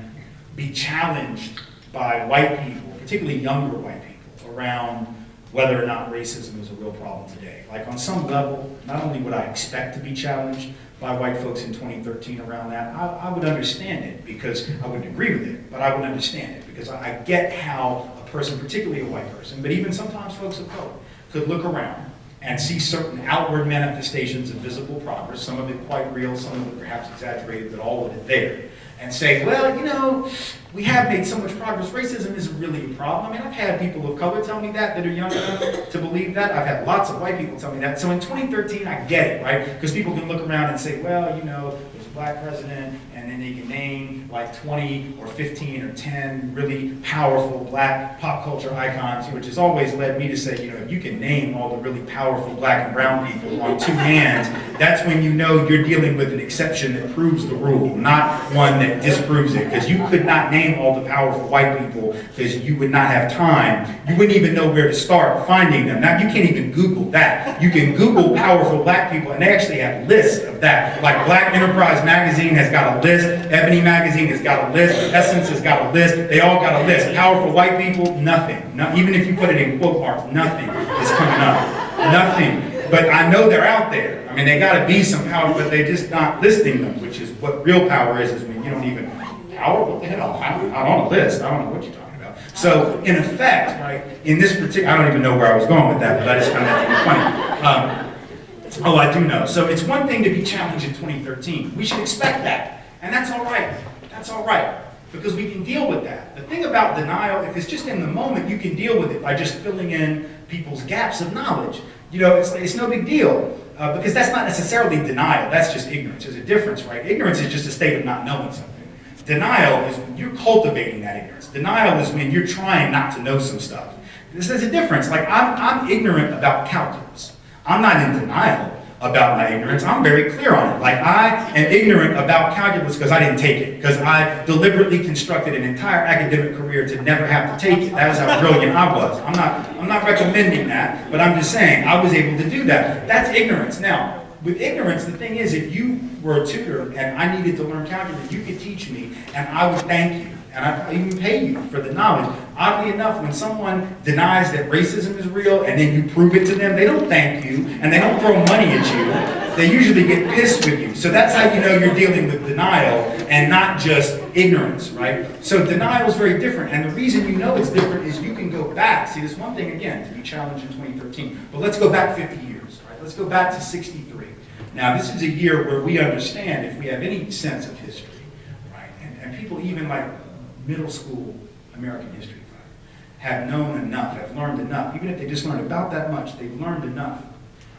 be challenged by white people, particularly younger white people, around whether or not racism is a real problem today. Like on some level, not only would I expect to be challenged by white folks in 2013 around that, I would understand it because I wouldn't agree with it, but I would understand it because I get how a person, particularly a white person, but even sometimes folks of color, could look around and see certain outward manifestations of visible progress, some of it quite real, some of it perhaps exaggerated, but all of it there, and say, well, you know, we have made so much progress, racism isn't really a problem. I mean, I've had people of color tell me that are young enough to believe that. I've had lots of white people tell me that. So in 2013, I get it, right? Because people can look around and say, well, you know, there's a black president, and then they can name like 20 or 15 or 10 really powerful black pop culture icons, which has always led me to say, you know, if you can name all the really powerful black and brown people on two hands, that's when you know you're dealing with an exception that proves the rule, not one that disproves it. Because you could not name all the powerful white people because you would not have time. You wouldn't even know where to start finding them. Now, you can't even Google that. You can Google powerful black people, and they actually have lists of that. Like Black Enterprise Magazine has got a list. Ebony Magazine has got a list. Essence has got a list. They all got a list. Powerful white people, nothing. No, even if you put it in quote marks, nothing is coming up. Nothing. But I know they're out there. I mean, they got to be some power, but they're just not listing them, which is what real power is when you don't even, power? What the hell? I'm on a list. I don't know what you're talking about. So, in effect, right, in this particular, I don't even know where I was going with that, but I just found that to be funny. Oh, I do know. So it's one thing to be challenged in 2013. We should expect that. And that's all right. That's all right. Because we can deal with that. The thing about denial, if it's just in the moment, you can deal with it by just filling in people's gaps of knowledge. You know, it's no big deal. Because that's not necessarily denial. That's just ignorance. There's a difference, right? Ignorance is just a state of not knowing something. Denial is when you're cultivating that ignorance. Denial is when you're trying not to know some stuff. There's a difference. Like, I'm ignorant about calculus. I'm not in denial about my ignorance. I'm very clear on it. Like, I am ignorant about calculus because I didn't take it. Because I deliberately constructed an entire academic career to never have to take it. That is how brilliant I was. I'm not recommending that, but I'm just saying I was able to do that. That's ignorance. Now, with ignorance, the thing is, if you were a tutor and I needed to learn calculus, you could teach me, and I would thank you. And I even pay you for the knowledge. Oddly enough, when someone denies that racism is real and then you prove it to them, they don't thank you and they don't throw money at you. They usually get pissed with you. So that's how you know you're dealing with denial and not just ignorance, right? So denial is very different. And the reason you know it's different is you can go back. See, this one thing, again, to be challenged in 2013. But let's go back 50 years, right? Let's go back to 63. Now, this is a year where we understand, if we have any sense of history, right? And people even like middle school American history have known enough, have learned enough, even if they just learned about that much, they've learned enough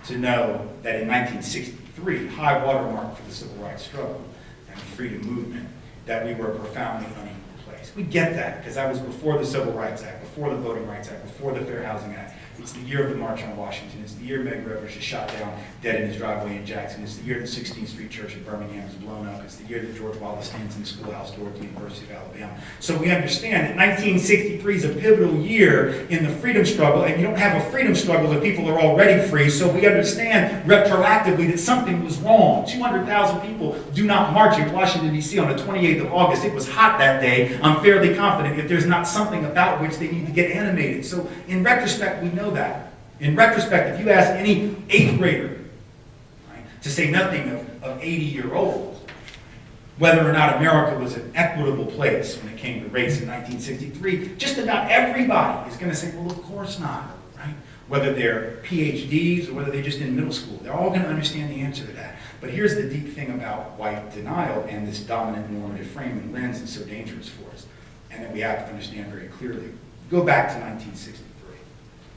to know that in 1963, high watermark for the civil rights struggle and the freedom movement, that we were a profoundly unequal place. We get that, because that was before the Civil Rights Act, before the Voting Rights Act, before the Fair Housing Act. It's the year of the March on Washington. It's the year Meg Rivers is shot down dead in his driveway in Jackson. It's the year the 16th Street Church in Birmingham is blown up. It's the year that George Wallace stands in the schoolhouse door at the University of Alabama. So we understand that 1963 is a pivotal year in the freedom struggle, and you don't have a freedom struggle if people are already free. So we understand retroactively that something was wrong. 200,000 people do not march in Washington, D.C. on the 28th of August. It was hot that day. I'm fairly confident if there's not something about which they need to get animated. So in retrospect, we know that. In retrospect, if you ask any 8th grader, right, to say nothing of 80-year-olds, whether or not America was an equitable place when it came to race in 1963, just about everybody is going to say, well, of course not, right? Whether they're PhDs or whether they're just in middle school, they're all going to understand the answer to that. But here's the deep thing about white denial and this dominant normative frame and lens that's so dangerous for us. and that we have to understand very clearly. Go back to 1963,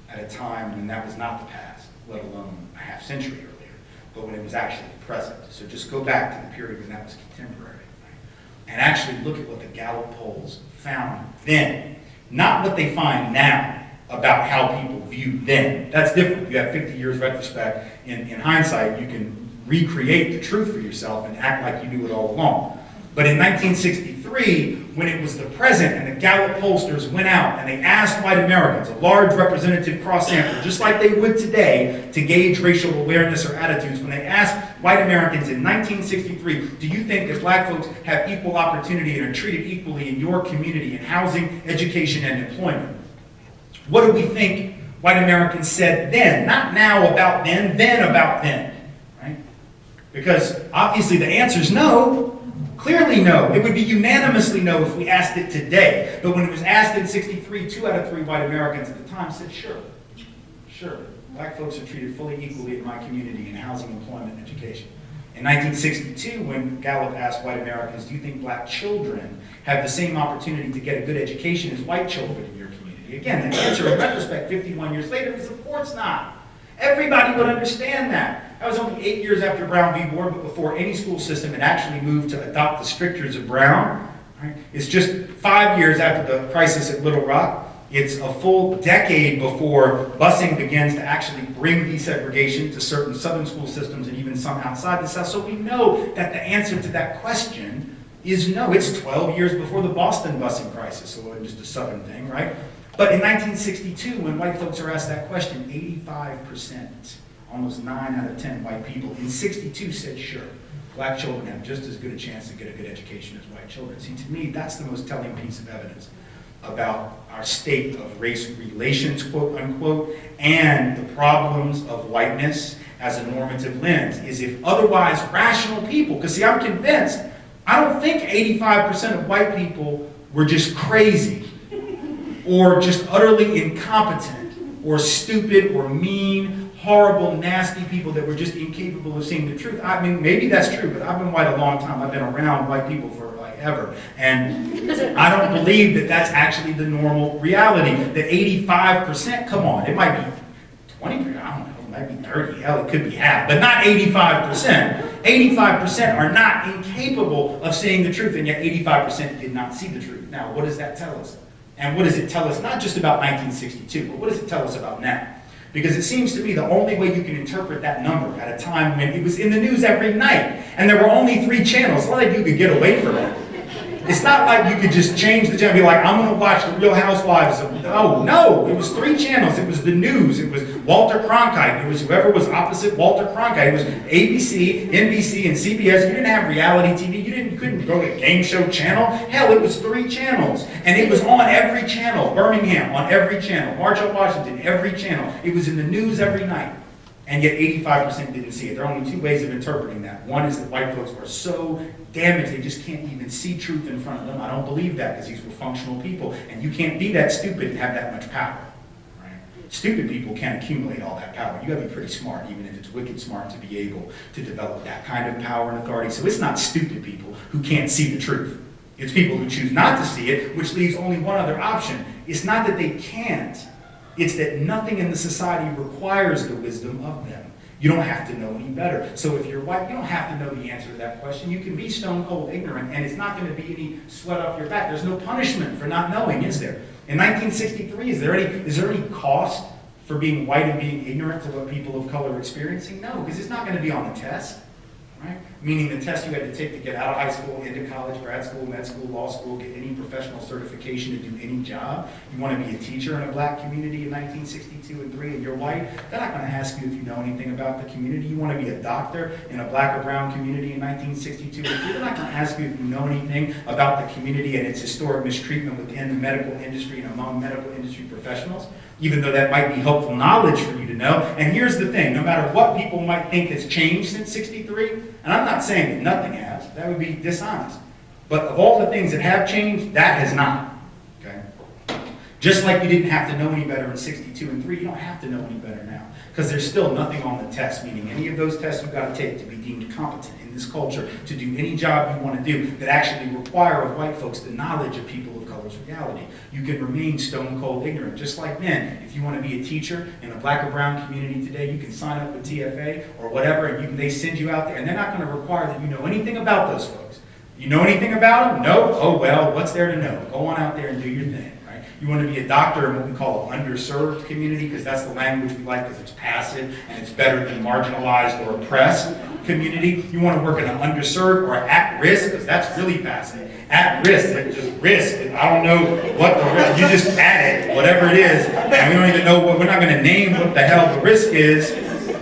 at a time when that was not the past, let alone a half century earlier, but when it was actually present. So just go back to the period when that was contemporary, right? And actually look at what the Gallup polls found then, not what they find now about how people viewed then. That's different. You have 50 years retrospect. In hindsight, you can recreate the truth for yourself and act like you knew it all along. But in 1963, when it was the present and the Gallup pollsters went out and they asked white Americans, a large representative cross-sample, just like they would today, to gauge racial awareness or attitudes, when they asked white Americans in 1963, do you think that black folks have equal opportunity and are treated equally in your community in housing, education, and employment? What do we think white Americans said then? Not now about then about then, right? Because obviously the answer is no. Clearly no. It would be unanimously no if we asked it today. But when it was asked in 63, 2 out of 3 white Americans at the time said, sure, sure. Black folks are treated fully equally in my community in housing, employment, and education. In 1962, when Gallup asked white Americans, do you think black children have the same opportunity to get a good education as white children in your community? Again, the answer in retrospect 51 years later is of course not. Everybody would understand that. That was only 8 years after Brown v. Board, but before any school system had actually moved to adopt the strictures of Brown. Right? It's just 5 years after the crisis at Little Rock. It's a full decade before busing begins to actually bring desegregation to certain southern school systems and even some outside the South. So we know that the answer to that question is no. It's 12 years before the Boston busing crisis, so it wasn't just a southern thing, right? But in 1962, when white folks are asked that question, 85%, almost 9 out of 10 white people in 62 said sure. Black children have just as good a chance to get a good education as white children. See, to me, that's the most telling piece of evidence about our state of race relations, quote unquote, and the problems of whiteness as a normative lens, is if otherwise rational people, because see, I'm convinced, I don't think 85% of white people were just crazy or just utterly incompetent or stupid or mean, horrible, nasty people that were just incapable of seeing the truth. I mean, maybe that's true, but I've been white a long time. I've been around white people for like ever. And I don't believe that that's actually the normal reality. The 85%, come on, it might be 20%, I don't know, it might be 30, hell, it could be half, but not 85%. 85% are not incapable of seeing the truth, and yet 85% did not see the truth. Now, what does that tell us? And what does it tell us, not just about 1962, but what does it tell us about now? Because it seems to me the only way you can interpret that number at a time when it was in the news every night, and there were only 3 channels, it's not like you could get away from it. It's not like you could just change the channel and be like, I'm going to watch The Real Housewives of... Oh, no, it was 3 channels. It was the news. It was Walter Cronkite. It was whoever was opposite Walter Cronkite. It was ABC, NBC, and CBS. You didn't have reality TV. You couldn't go to a game show channel. Hell, it was 3 channels. And it was on every channel. Birmingham, on every channel. March on Washington, every channel. It was in the news every night. And yet 85% didn't see it. There are only 2 ways of interpreting that. One is that white folks are so damaged they just can't even see truth in front of them. I don't believe that, because these were functional people. And you can't be that stupid and have that much power. Right? Stupid people can't accumulate all that power. You gotta be pretty smart, even if it's wicked smart, to be able to develop that kind of power and authority. So it's not stupid people who can't see the truth. It's people who choose not to see it, which leaves only one other option. It's not that they can't. It's that nothing in the society requires the wisdom of them. You don't have to know any better. So if you're white, you don't have to know the answer to that question. You can be stone cold ignorant, and it's not going to be any sweat off your back. There's no punishment for not knowing, is there? In 1963, is there any cost for being white and being ignorant to what people of color are experiencing? No, because it's not going to be on the test. Right? Meaning the test you had to take to get out of high school, into college, grad school, med school, law school, get any professional certification to do any job. You want to be a teacher in a black community in 1962 and 3 and you're white, they're not going to ask you if you know anything about the community. You want to be a doctor in a black or brown community in 1962 and 3, they're not going to ask you if you know anything about the community and its historic mistreatment within the medical industry and among medical industry professionals, even though that might be helpful knowledge for you to know. And here's the thing, no matter what people might think has changed since 63, and I'm not saying that nothing has, that would be dishonest, but of all the things that have changed, that has not, okay? Just like you didn't have to know any better in 62 and 3, you don't have to know any better now, because there's still nothing on the test, meaning any of those tests you've got to take to be deemed competent in this culture, to do any job you want to do, that actually require of white folks the knowledge of people of color color's reality. You can remain stone cold ignorant, just like men. If you want to be a teacher in the black or brown community today, you can sign up with TFA or whatever, and they send you out there, and they're not going to require that you know anything about those folks. You know anything about them? No? Oh well, what's there to know? Go on out there and do your thing. You want to be a doctor in what we call an underserved community, because that's the language we like, because it's passive and it's better than marginalized or oppressed community. You want to work in an underserved or at risk, because that's really passive. At risk, just risk. I don't know what the risk, you just add it, whatever it is, and we don't even know what, we're not going to name what the hell the risk is,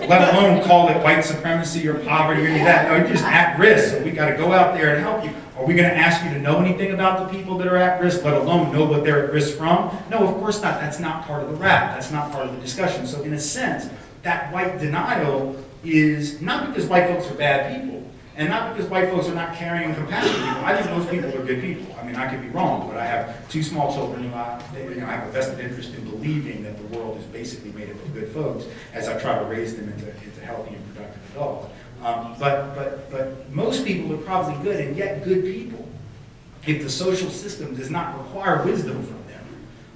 let alone call it white supremacy or poverty or any of that. No, you're just at risk, so we got to go out there and help you. Are we going to ask you to know anything about the people that are at risk, let alone know what they're at risk from? No, of course not. That's not part of the rap. That's not part of the discussion. So in a sense, that white denial is not because white folks are bad people, and not because white folks are not caring and compassionate people. I think most people are good people. I mean, I could be wrong, but I have 2 small children who I have a vested interest in believing that the world is basically made up of good folks as I try to raise them into healthy and productive adults. But most people are probably good, and yet good people, if the social system does not require wisdom from them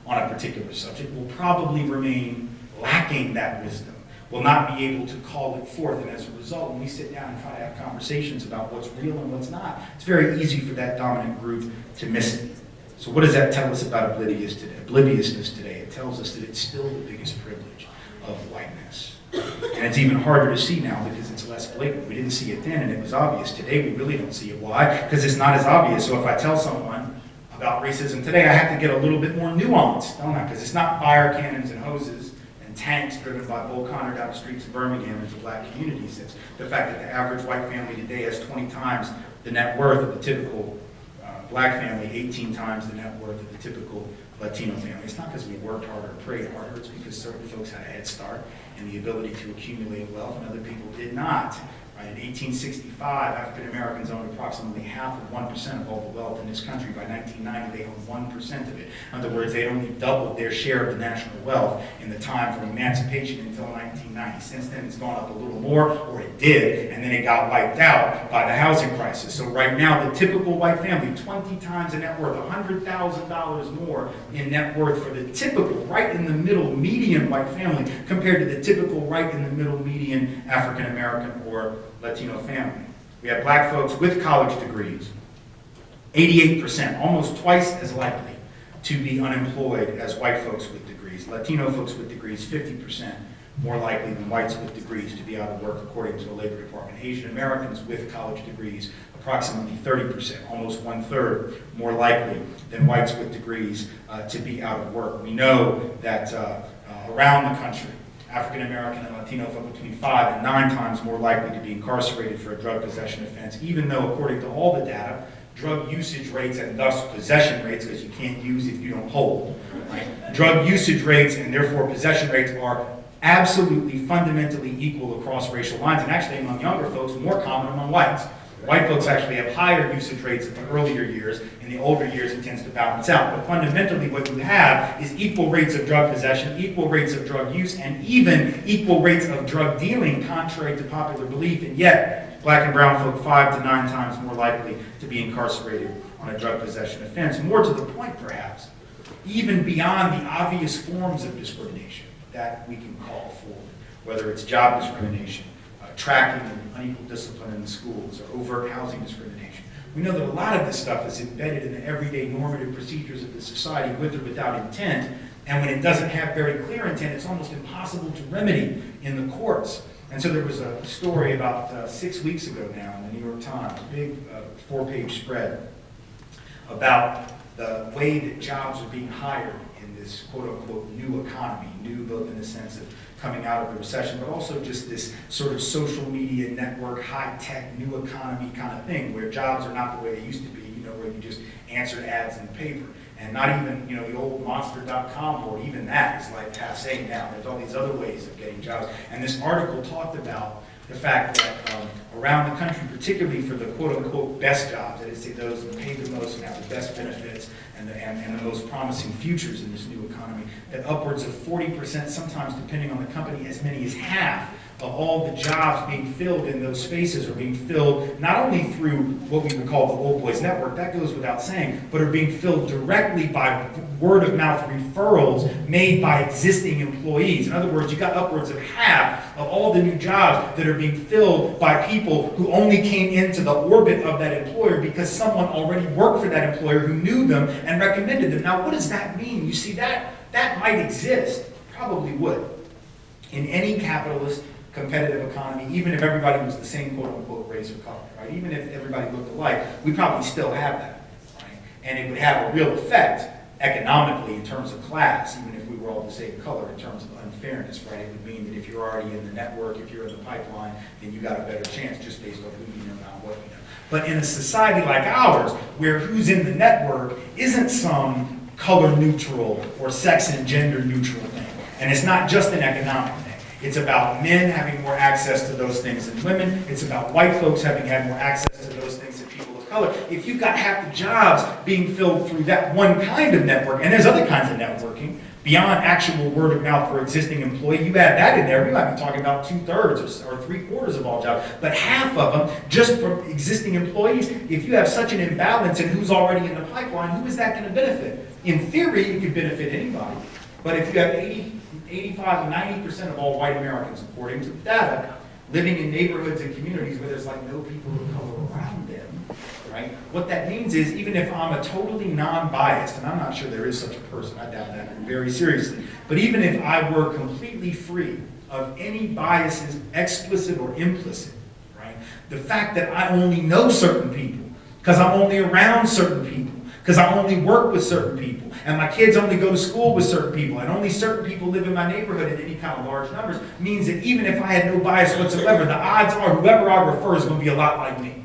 on a particular subject, will probably remain lacking that wisdom, will not be able to call it forth. And as a result, when we sit down and try to have conversations about what's real and what's not, it's very easy for that dominant group to miss it. So what does that tell us about obliviousness today? It tells us that it's still the biggest privilege of whiteness. And it's even harder to see now because it's less blatant. We didn't see it then, and it was obvious. Today, we really don't see it. Why? Because it's not as obvious. So if I tell someone about racism today, I have to get a little bit more nuanced, don't I? Because it's not fire cannons and hoses and tanks driven by Bull Connor down the streets of Birmingham into black communities. It's the fact that the average white family today has 20 times the net worth of the typical black family, 18 times the net worth of the typical Latino family. It's not because we worked harder or prayed harder. It's because certain folks had a head start and the ability to accumulate wealth, and other people did not. Right? In 1865, African Americans owned approximately half of 1% of all the wealth in this country. By 1990, they owned 1% of it. In other words, they only doubled their share of the national wealth in the time from emancipation until 1990. Since then, it's gone up a little more, or it did, and then it got wiped out by the housing crisis. So right now, the typical white family, 20 times the net worth, $100,000 more in net worth for the typical, right in the middle, median white family, compared to the typical, right in the middle, median African American or Latino family. We have black folks with college degrees, 88%, almost twice as likely to be unemployed as white folks with degrees. Latino folks with degrees, 50% more likely than whites with degrees to be out of work, according to the Labor Department. Asian Americans with college degrees, approximately 30%, almost 1/3 more likely than whites with degrees to be out of work. We know that around the country, African American and Latino folk between 5 and 9 times more likely to be incarcerated for a drug possession offense, even though, according to all the data, drug usage rates and thus possession rates, because you can't use if you don't hold, right? Drug usage rates and therefore possession rates are absolutely fundamentally equal across racial lines, and actually among younger folks, more common among whites. White folks actually have higher usage rates in the earlier years. In the older years, it tends to balance out. But fundamentally, what you have is equal rates of drug possession, equal rates of drug use, and even equal rates of drug dealing, contrary to popular belief. And yet, black and brown folk 5 to 9 times more likely to be incarcerated on a drug possession offense. More to the point, perhaps, even beyond the obvious forms of discrimination that we can call forward, whether it's job discrimination, tracking and unequal discipline in the schools, or overt housing discrimination. We know that a lot of this stuff is embedded in the everyday normative procedures of the society with or without intent, and when it doesn't have very clear intent, it's almost impossible to remedy in the courts. And so there was a story about 6 weeks ago now in the New York Times, a big 4-page spread about the way that jobs are being hired in this quote-unquote new economy, new both in the sense of coming out of the recession, but also just this sort of social media network, high-tech, new economy kind of thing, where jobs are not the way they used to be, where you just answered ads in the paper. And not even, the old monster.com board, even that is like passé now. There's all these other ways of getting jobs. And this article talked about the fact that around the country, particularly for the quote-unquote best jobs, that is, say those that pay the most and have the best benefits and the most promising futures in this new economy, that upwards of 40%, sometimes depending on the company, as many as half of all the jobs being filled in those spaces are being filled not only through what we would call the Old Boys Network, that goes without saying, but are being filled directly by word of mouth referrals made by existing employees. In other words, you got upwards of half of all the new jobs that are being filled by people who only came into the orbit of that employer because someone already worked for that employer who knew them and recommended them. Now, what does that mean? You see, that might exist, probably would, in any capitalist competitive economy, even if everybody was the same quote-unquote race or color, right? Even if everybody looked alike, we probably still have that, right? And it would have a real effect economically in terms of class, even if we were all the same color in terms of unfairness, right? It would mean that if you're already in the network, if you're in the pipeline, then you got a better chance just based on who you know, not what you know. But in a society like ours, where who's in the network isn't some color neutral or sex and gender neutral thing, and it's not just an economic thing. It's about men having more access to those things than women. It's about white folks having had more access to those things than people of color. If you've got half the jobs being filled through that one kind of network, and there's other kinds of networking, beyond actual word of mouth for existing employee, you add that in there, we might be talking about 2/3 or 3/4 of all jobs, but half of them just from existing employees. If you have such an imbalance in who's already in the pipeline, who is that going to benefit? In theory, it could benefit anybody. But if you have 85 to 90% of all white Americans, according to the data, living in neighborhoods and communities where there's like no people of color around them, right? What that means is, even if I'm a totally non-biased, and I'm not sure there is such a person, I doubt that very seriously, but even if I were completely free of any biases, explicit or implicit, right? The fact that I only know certain people, because I'm only around certain people, because I only work with certain people, and my kids only go to school with certain people, and only certain people live in my neighborhood in any kind of large numbers, means that even if I had no bias whatsoever, the odds are whoever I refer is going to be a lot like me.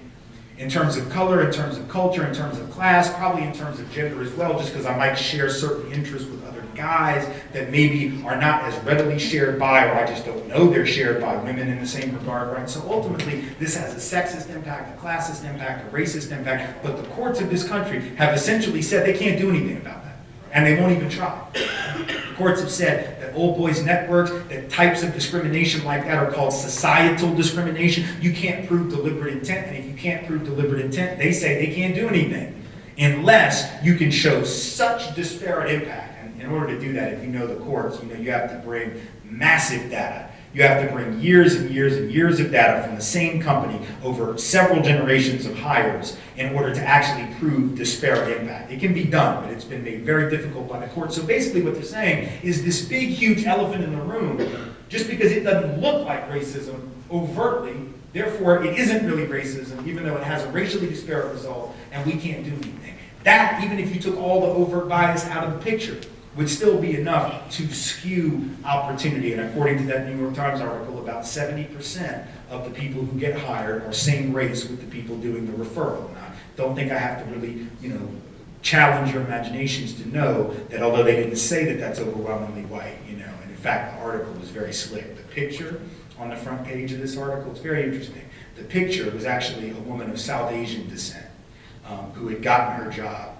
In terms of color, in terms of culture, in terms of class, probably in terms of gender as well, just because I might share certain interests with other guys that maybe are not as readily shared by, or I just don't know they're shared by women in the same regard, right? So ultimately, this has a sexist impact, a classist impact, a racist impact, but the courts of this country have essentially said they can't do anything about that, and they won't even try. The courts have said that old boys networks, that types of discrimination like that are called societal discrimination. You can't prove deliberate intent, and if you can't prove deliberate intent, they say they can't do anything unless you can show such disparate impact. In order to do that, if you know the courts, you have to bring massive data. You have to bring years and years and years of data from the same company over several generations of hires in order to actually prove disparate impact. It can be done, but it's been made very difficult by the courts. So basically what they're saying is this big, huge elephant in the room, just because it doesn't look like racism overtly, therefore it isn't really racism, even though it has a racially disparate result, and we can't do anything. That, even if you took all the overt bias out of the picture, would still be enough to skew opportunity. And according to that New York Times article, about 70% of the people who get hired are same race with the people doing the referral. And I don't think I have to really, challenge your imaginations to know that although they didn't say that that's overwhelmingly white, and in fact the article was very slick. The picture on the front page of this article, it's very interesting. The picture was actually a woman of South Asian descent who had gotten her job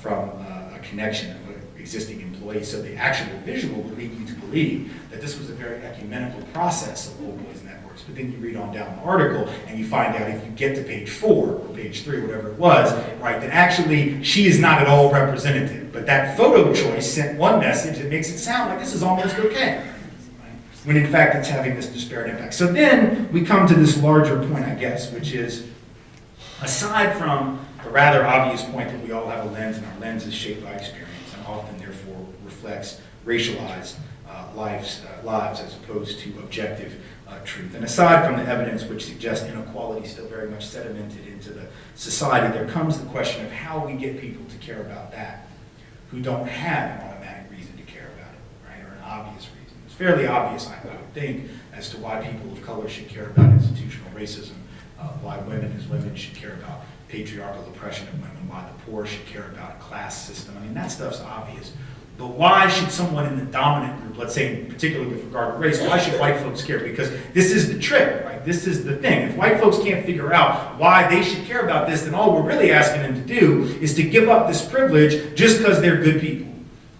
from a connection of an existing employee. So the actual visual would lead you to believe that this was a very ecumenical process of old boys networks. But then you read on down the article and you find out, if you get to page 4 or page 3, whatever it was, right, that actually she is not at all representative. But that photo choice sent one message that makes it sound like this is almost okay, right? When in fact it's having this disparate impact. So then we come to this larger point, I guess, which is, aside from the rather obvious point that we all have a lens, and our lens is shaped by experience, and often therefore reflects racialized lives as opposed to objective truth. And aside from the evidence which suggests inequality still very much sedimented into the society, there comes the question of how we get people to care about that who don't have an automatic reason to care about it, right, or an obvious reason. It's fairly obvious, I would think, as to why people of color should care about institutional racism, why women as women should care about patriarchal oppression of women, why the poor should care about a class system. I mean, that stuff's obvious. But why should someone in the dominant group, let's say in particular with regard to race, why should white folks care? Because this is the trick, right? This is the thing. If white folks can't figure out why they should care about this, then all we're really asking them to do is to give up this privilege just because they're good people.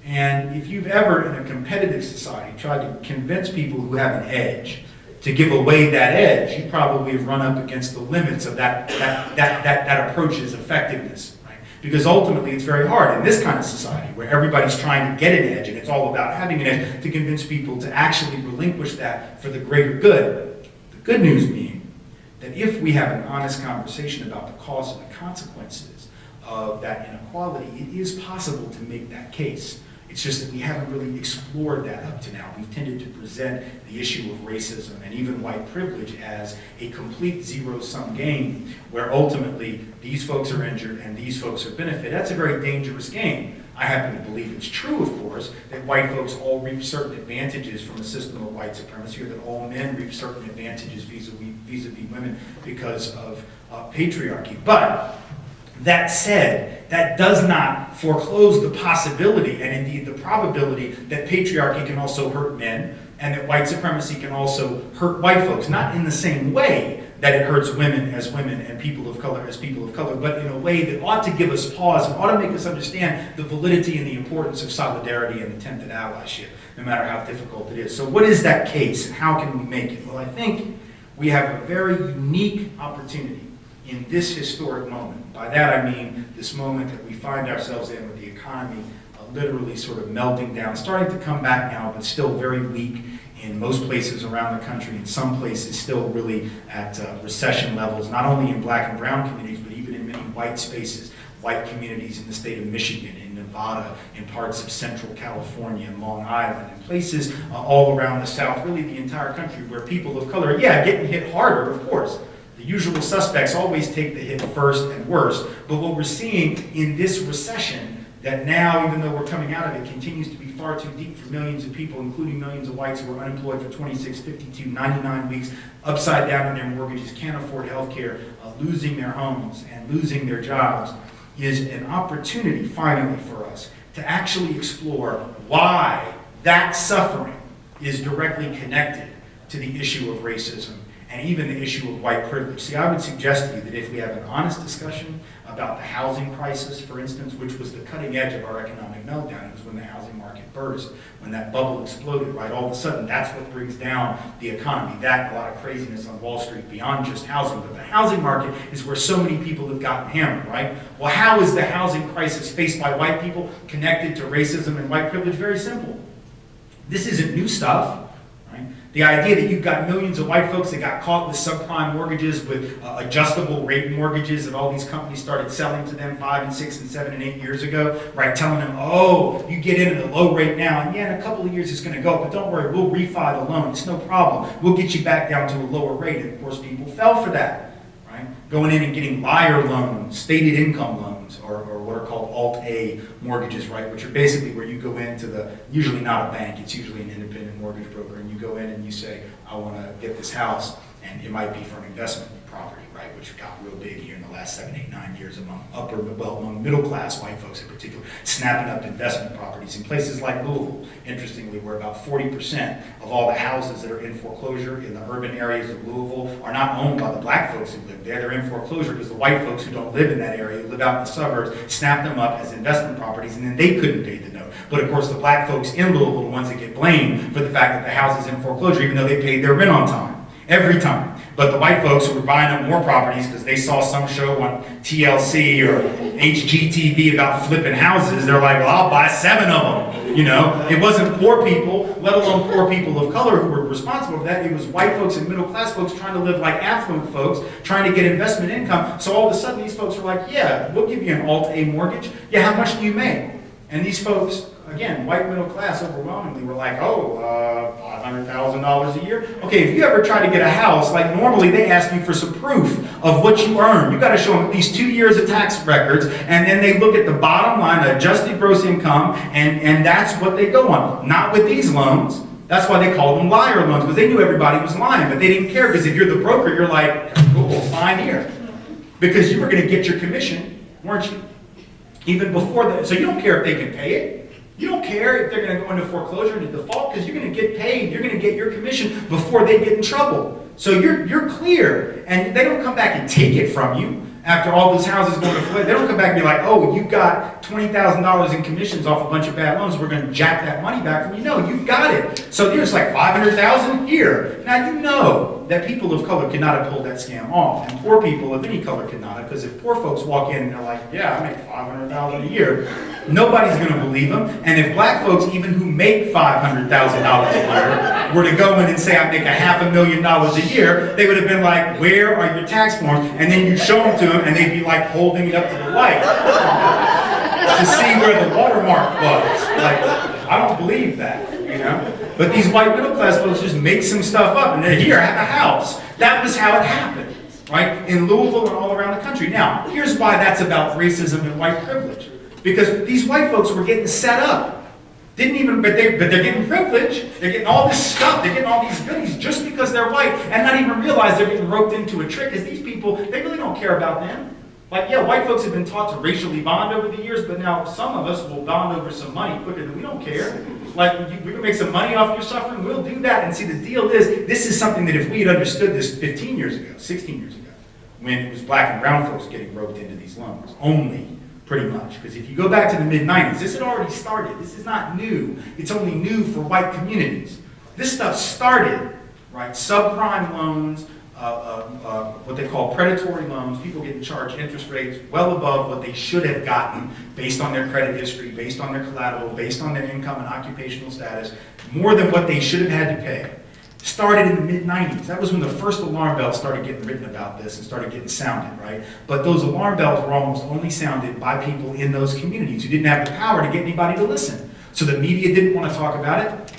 And if you've ever, in a competitive society, tried to convince people who have an edge to give away that edge, you probably have run up against the limits of that approach's effectiveness. Right? Because ultimately it's very hard in this kind of society where everybody's trying to get an edge and it's all about having an edge to convince people to actually relinquish that for the greater good. The good news being that if we have an honest conversation about the cause and the consequences of that inequality, it is possible to make that case. It's just that we haven't really explored that up to now. We've tended to present the issue of racism and even white privilege as a complete zero-sum game where ultimately these folks are injured and these folks are benefited. That's a very dangerous game. I happen to believe it's true, of course, that white folks all reap certain advantages from a system of white supremacy, or that all men reap certain advantages vis-a-vis women because of patriarchy. But that said, that does not foreclose the possibility, and indeed the probability, that patriarchy can also hurt men, and that white supremacy can also hurt white folks. Not in the same way that it hurts women and people of color as people of color, but in a way that ought to give us pause and ought to make us understand the validity and the importance of solidarity and attempted allyship, no matter how difficult it is. So what is that case, and how can we make it? Well, I think we have a very unique opportunity in this historic moment. By that I mean this moment that we find ourselves in with the economy literally sort of melting down, starting to come back now, but still very weak in most places around the country, in some places still really at recession levels, not only in black and brown communities, but even in many white spaces, white communities in the state of Michigan, in Nevada, in parts of central California, and Long Island, and places all around the South, really the entire country, where people of color, getting hit harder, of course. The usual suspects always take the hit first and worst, but what we're seeing in this recession, that now, even though we're coming out of it, continues to be far too deep for millions of people, including millions of whites who are unemployed for 26, 52, 99 weeks, upside down on their mortgages, can't afford health care, losing their homes and losing their jobs, is an opportunity, finally, for us to actually explore why that suffering is directly connected to the issue of racism and even the issue of white privilege. See, I would suggest to you that if we have an honest discussion about the housing crisis, for instance, which was the cutting edge of our economic meltdown, it was when the housing market burst, when that bubble exploded, right? All of a sudden, that's what brings down the economy. That, a lot of craziness on Wall Street beyond just housing, but the housing market is where so many people have gotten hammered, right? Well, how is the housing crisis faced by white people connected to racism and white privilege? Very simple. This isn't new stuff. The idea that you've got millions of white folks that got caught with subprime mortgages, with adjustable rate mortgages that all these companies started selling to them 5 and 6 and 7 and 8 years ago, right? Telling them, oh, you get into the low rate now, and in a couple of years it's going to go up, but don't worry, we'll refi the loan. It's no problem. We'll get you back down to a lower rate. And of course, people fell for that, right? Going in and getting liar loans, stated income loans, or what are called Alt-A mortgages, right? Which are basically where you go into usually not a bank, it's usually an independent mortgage broker, and you go in and you say, I want to get this house, and it might be for an investment property, right? Which got real big here in the last 7, 8, 9 years among middle-class white folks in particular, snapping up investment properties in places like Louisville, interestingly, where about 40% of all the houses that are in foreclosure in the urban areas of Louisville are not owned by the black folks who live there. They're in foreclosure because the white folks who don't live in that area, who live out in the suburbs, snap them up as investment properties, and then they couldn't pay the note. But of course, the black folks in Louisville are the ones that get blamed for the fact that the house is in foreclosure, even though they paid their rent on time, every time. But the white folks who were buying up more properties because they saw some show on TLC or HGTV about flipping houses, they're like, well, I'll buy 7 of them. You know, it wasn't poor people, let alone poor people of color, who were responsible for that. It was white folks and middle class folks trying to live like affluent folks, trying to get investment income. So all of a sudden these folks were like, yeah, we'll give you an Alt-A mortgage. Yeah, how much do you make? And these folks, again, white middle class overwhelmingly were like, $500,000 a year. Okay, if you ever try to get a house, like normally they ask you for some proof of what you earn. You got to show them at least 2 years of tax records, and then they look at the bottom line, adjusted gross income, and that's what they go on. Not with these loans. That's why they called them liar loans, because they knew everybody was lying, but they didn't care, because if you're the broker, you're like, cool, sign here. Because you were going to get your commission, weren't you? Even before that. So you don't care if they can pay it. You don't care if they're going to go into foreclosure and default, because you're going to get paid. You're going to get your commission before they get in trouble. So you're clear, and they don't come back and take it from you. after all those houses go to flip. They don't come back and be like, oh, you got $20,000 in commissions off a bunch of bad loans. We're going to jack that money back from you. No, you've got it. So there's like $500,000 here. Now you know that people of color cannot have pulled that scam off, and poor people of any color cannot have, because if poor folks walk in and they're like, yeah, I make $500,000 a year, nobody's going to believe them. And if black folks, even who make $500,000 a year, were to go in and say, I make $500,000 a year, they would have been like, where are your tax forms? And then you show them to them, and they'd be like holding it up to the light to see where the watermark was. Like, I don't believe that, you know? But these white middle class folks just make some stuff up, and they're here, have a house. That was how it happened, right? In Louisville and all around the country. Now, here's why that's about racism and white privilege. Because these white folks were getting set up. But they're getting privilege. They're getting all this stuff. They're getting all these goodies just because they're white, and not even realize they're getting roped into a trick. Because these people, they really don't care about them. Like, yeah, white folks have been taught to racially bond over the years, but now some of us will bond over some money quicker than we don't care. Like, we can make some money off your suffering, we'll do that. And see, the deal is, this is something that if we had understood this 15 years ago, 16 years ago, when it was black and brown folks getting roped into these loans, only, pretty much. Because if you go back to the mid-90s, this had already started. This is not new. It's only new for white communities. This stuff started, right? Subprime loans, what they call predatory loans, people getting charged interest rates well above what they should have gotten based on their credit history, based on their collateral, based on their income and occupational status, more than what they should have had to pay. Started in the mid-90s. That was when the first alarm bells started getting written about this and started getting sounded, right? But those alarm bells were almost only sounded by people in those communities who didn't have the power to get anybody to listen. So the media didn't want to talk about it,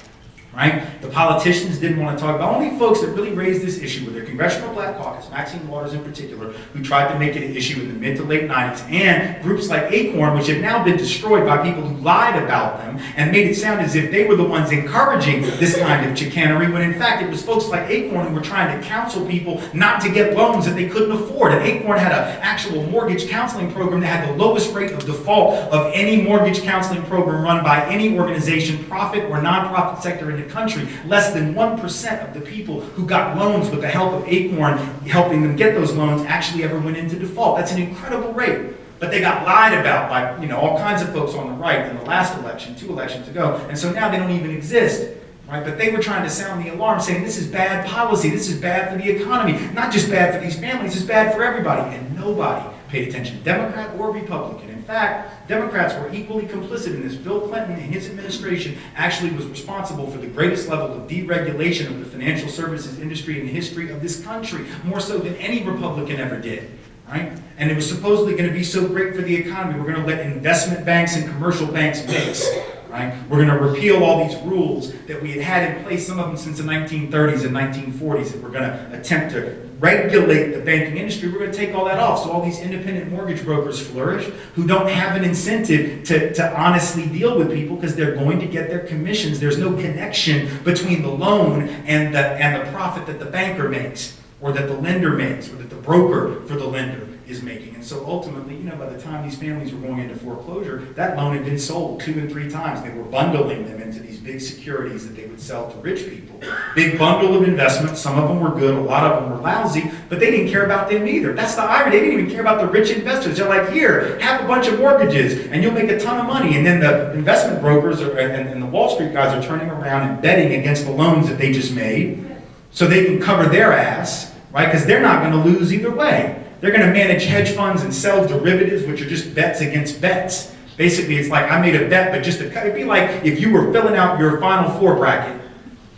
right? The politicians didn't want to talk about it. Only folks that really raised this issue were the Congressional Black Caucus, Maxine Waters in particular, who tried to make it an issue in the mid to late 90s, and groups like Acorn, which have now been destroyed by people who lied about them and made it sound as if they were the ones encouraging this kind of chicanery, when in fact it was folks like Acorn who were trying to counsel people not to get loans that they couldn't afford. And Acorn had an actual mortgage counseling program that had the lowest rate of default of any mortgage counseling program run by any organization, profit or nonprofit sector in the country. Less than 1% of the people who got loans with the help of Acorn helping them get those loans actually ever went into default. That's an incredible rate. But they got lied about by, you know, all kinds of folks on the right in the last election, 2 elections ago, and so now they don't even exist. Right? But they were trying to sound the alarm, saying this is bad policy, this is bad for the economy, not just bad for these families, it's bad for everybody, and nobody paid attention, Democrat or Republican. In fact, Democrats were equally complicit in this. Bill Clinton and his administration actually was responsible for the greatest level of deregulation of the financial services industry in the history of this country, more so than any Republican ever did. Right? And it was supposedly going to be so great for the economy, we're going to let investment banks and commercial banks mix. Right? We're going to repeal all these rules that we had had in place, some of them since the 1930s and 1940s, that we're going to attempt to regulate the banking industry. We're going to take all that off, so all these independent mortgage brokers flourish who don't have an incentive to honestly deal with people because they're going to get their commissions. There's no connection between the loan and the profit that the banker makes, or that the lender makes, or that the broker for the lender is making. And so ultimately, you know, by the time these families were going into foreclosure, that loan had been sold 2 and 3 times. They were bundling them into these big securities that they would sell to rich people. Big bundle of investments. Some of them were good, a lot of them were lousy, but they didn't care about them either. That's the irony. They didn't even care about the rich investors. They're like, here, have a bunch of mortgages and you'll make a ton of money. And then the investment brokers and the Wall Street guys are turning around and betting against the loans that they just made so they can cover their ass, right? Because they're not going to lose either way. They're going to manage hedge funds and sell derivatives, which are just bets against bets. Basically, it's like I made a bet, but just to cut. It'd be like if you were filling out your Final Four bracket,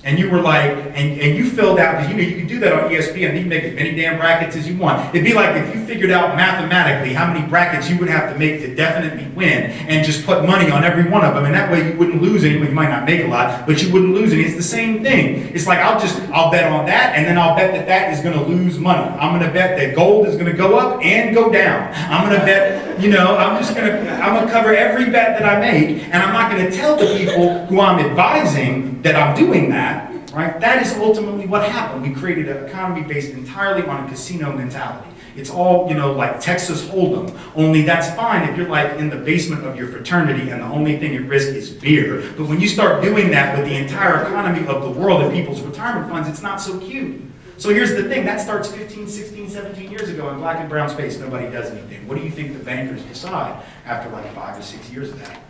and you were like, and you filled out, because you know you can do that on ESPN, you can make as many damn brackets as you want. It'd be like if you figured out mathematically how many brackets you would have to make to definitely win, and just put money on every one of them, and that way you wouldn't lose any. You might not make a lot, but you wouldn't lose any. It's the same thing. It's like I'll bet on that, and then I'll bet that is going to lose money. I'm going to bet that gold is going to go up and go down. I'm going to bet, you know, I'm going to cover every bet that I make, and I'm not going to tell the people who I'm advising that I'm doing that. Right? That is ultimately what happened. We created an economy based entirely on a casino mentality. It's all, you know, like Texas Hold'em, only that's fine if you're like in the basement of your fraternity and the only thing at risk is beer. But when you start doing that with the entire economy of the world and people's retirement funds, it's not so cute. So here's the thing, that starts 15, 16, 17 years ago in black and brown space, nobody does anything. What do you think the bankers decide after like 5 or 6 years of that?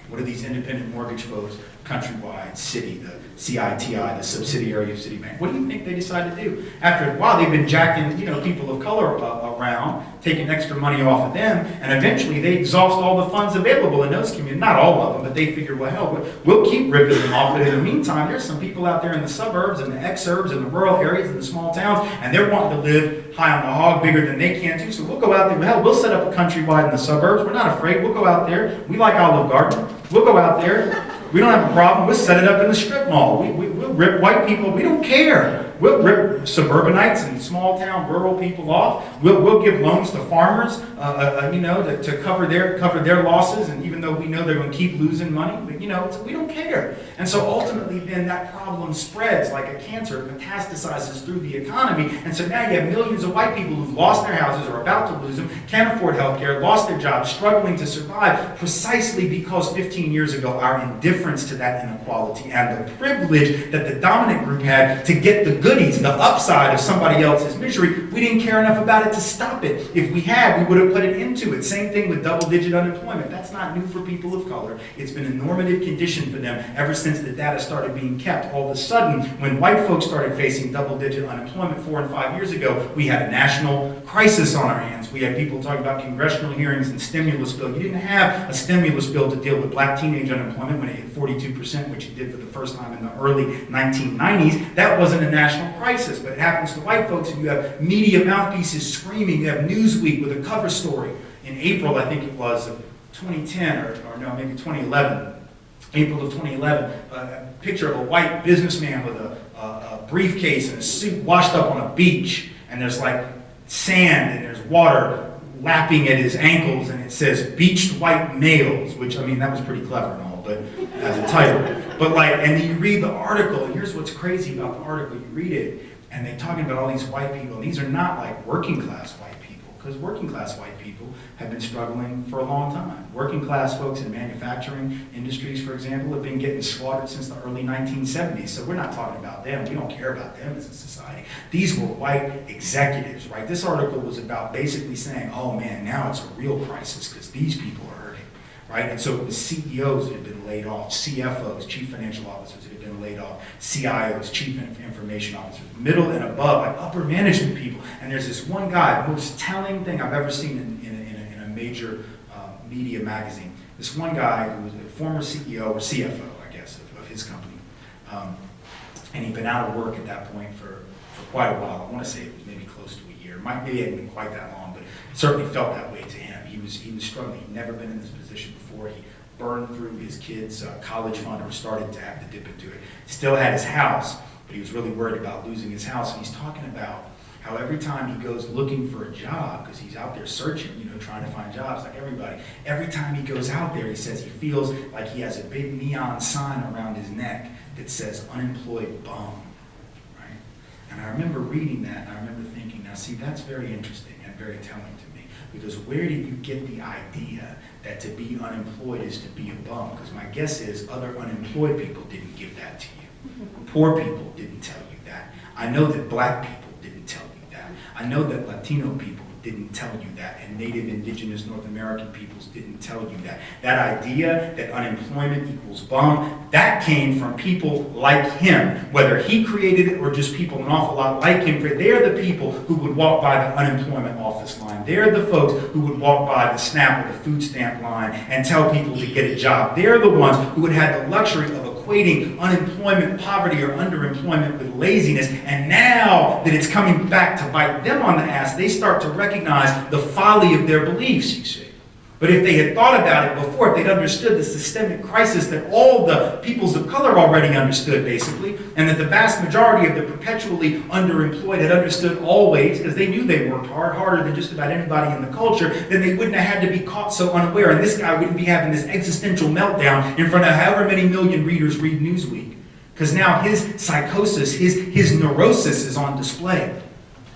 What do these independent mortgage folks, Countrywide, Citi, the CITI, the subsidiary of Citibank, what do you think they decide to do? After a while, they've been jacking, people of color around, taking extra money off of them, and eventually they exhaust all the funds available in those communities. Not all of them, but they figure, well, hell, we'll keep ripping them off, but in the meantime, there's some people out there in the suburbs and the exurbs and the rural areas and the small towns, and they're wanting to live high on the hog, bigger than they can too, so we'll go out there, hell, we'll set up a Countrywide in the suburbs, we're not afraid, we'll go out there, we like Olive Garden, we'll go out there, we don't have a problem, we'll set it up in the strip mall, we'll rip white people, we don't care. We'll rip suburbanites and small town rural people off. We'll give loans to farmers, to cover their losses. And even though we know they're going to keep losing money, but we don't care. And so ultimately, then that problem spreads like a cancer, it metastasizes through the economy. And so now you have millions of white people who've lost their houses or are about to lose them, can't afford health care, lost their jobs, struggling to survive, precisely because 15 years ago our indifference to that inequality and the privilege that the dominant group had to get the goodies, the upside of somebody else's misery, we didn't care enough about it to stop it. If we had, we would have put it into it. Same thing with double-digit unemployment. That's not new for people of color. It's been a normative condition for them ever since the data started being kept. All of a sudden, when white folks started facing double-digit unemployment 4 and 5 years ago, we had a national crisis on our hands. We had people talking about congressional hearings and stimulus bill. You didn't have a stimulus bill to deal with black teenage unemployment when it hit 42%, which it did for the first time in the early 1990s. That wasn't a national crisis, but it happens to white folks, and you have media mouthpieces screaming. You have Newsweek with a cover story in April, I think it was, of 2010, or no, maybe 2011. April of 2011, a picture of a white businessman with a briefcase and a suit washed up on a beach, and there's like sand and there's water lapping at his ankles, and it says beached white males, which, I mean, that was pretty clever and all, but as a title. But and then you read the article, and here's what's crazy about the article. You read it, and they're talking about all these white people, and these are not like working class white people, because working class white people have been struggling for a long time. Working class folks in manufacturing industries, for example, have been getting slaughtered since the early 1970s, so we're not talking about them. We don't care about them as a society. These were white executives, right? This article was about basically saying, oh man, now it's a real crisis because these people are hurting, right? And so it was CEOs that had been laid off, CFOs, chief financial officers that had been laid off, CIOs, chief information officers, middle and above, like upper management people. And there's this one guy, the most telling thing I've ever seen in a major media magazine. This one guy who was a former CEO or CFO, I guess, of his company. And he'd been out of work at that point for quite a while. I want to say it was maybe close to a year. Maybe it hadn't been quite that long, but it certainly felt that way to him. He was struggling. He'd never been in this position before. He burned through his kids' college fund, or started to have to dip into it. Still had his house, but he was really worried about losing his house. And he's talking about how every time he goes looking for a job, because he's out there searching, trying to find jobs like everybody, every time he goes out there, he says he feels like he has a big neon sign around his neck that says unemployed bum, right? And I remember reading that, and I remember thinking, now see, that's very interesting and very telling to me, because where did you get the idea that to be unemployed is to be a bum? Because my guess is other unemployed people didn't give that to you. Poor people didn't tell you that. I know that black people didn't tell you that. I know that Latino people didn't tell you that, and Native, Indigenous, North American peoples didn't tell you that. That idea that unemployment equals bum, that came from people like him, whether he created it or just people an awful lot like him. They're the people who would walk by the unemployment office line. They're the folks who would walk by the SNAP or the food stamp line and tell people to get a job. They're the ones who would have the luxury of equating unemployment, poverty, or underemployment with laziness. And now that it's coming back to bite them on the ass, they start to recognize the folly of their beliefs, you see. But if they had thought about it before, if they'd understood the systemic crisis that all the peoples of color already understood, basically, and that the vast majority of the perpetually underemployed had understood always, because they knew they worked hard, harder than just about anybody in the culture, then they wouldn't have had to be caught so unaware, and this guy wouldn't be having this existential meltdown in front of however many million readers read Newsweek. Because now his psychosis, his neurosis is on display.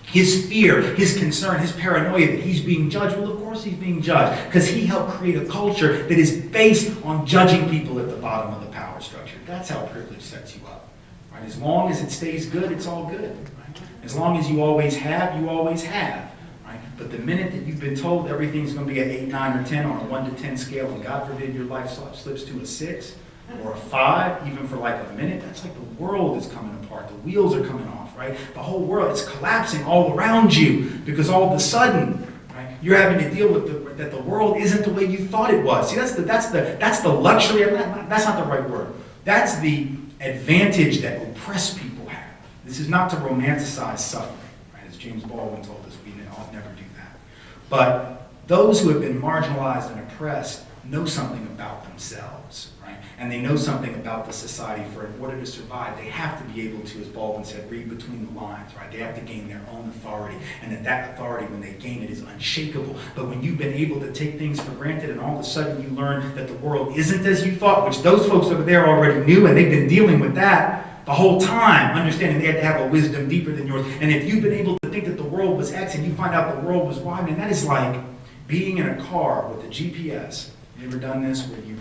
His fear, his concern, his paranoia that he's being judged. Well, of course he's being judged, because he helped create a culture that is based on judging people at the bottom of the power structure. That's how privilege sets you up. Right? As long as it stays good, it's all good. Right? As long as you always have, you always have. Right? But the minute that you've been told everything's going to be at 8, 9, or 10 on a 1 to 10 scale, and God forbid your life slips to a 6 or a 5, even for like a minute, that's like the world is coming apart. The wheels are coming off, right? The whole world, it's collapsing all around you because all of a sudden, right, you're having to deal with that the world isn't the way you thought it was. See, that's the luxury. That's not the right word. That's the advantage that oppressed people have. This is not to romanticize suffering, right? As James Baldwin told us, we ought never do that. But those who have been marginalized and oppressed know something about themselves, right? And they know something about the society. For in order to survive, they have to be able to, as Baldwin said, read between the lines, right? They have to gain their own authority, and that authority, when they gain it, is unshakable. But when you've been able to take things for granted, and all of a sudden you learn that the world isn't as you thought, which those folks over there already knew, and they've been dealing with that the whole time, understanding they had to have a wisdom deeper than yours. And if you've been able to think that the world was X, and you find out the world was Y, man, that is like being in a car with a GPS. You ever done this where you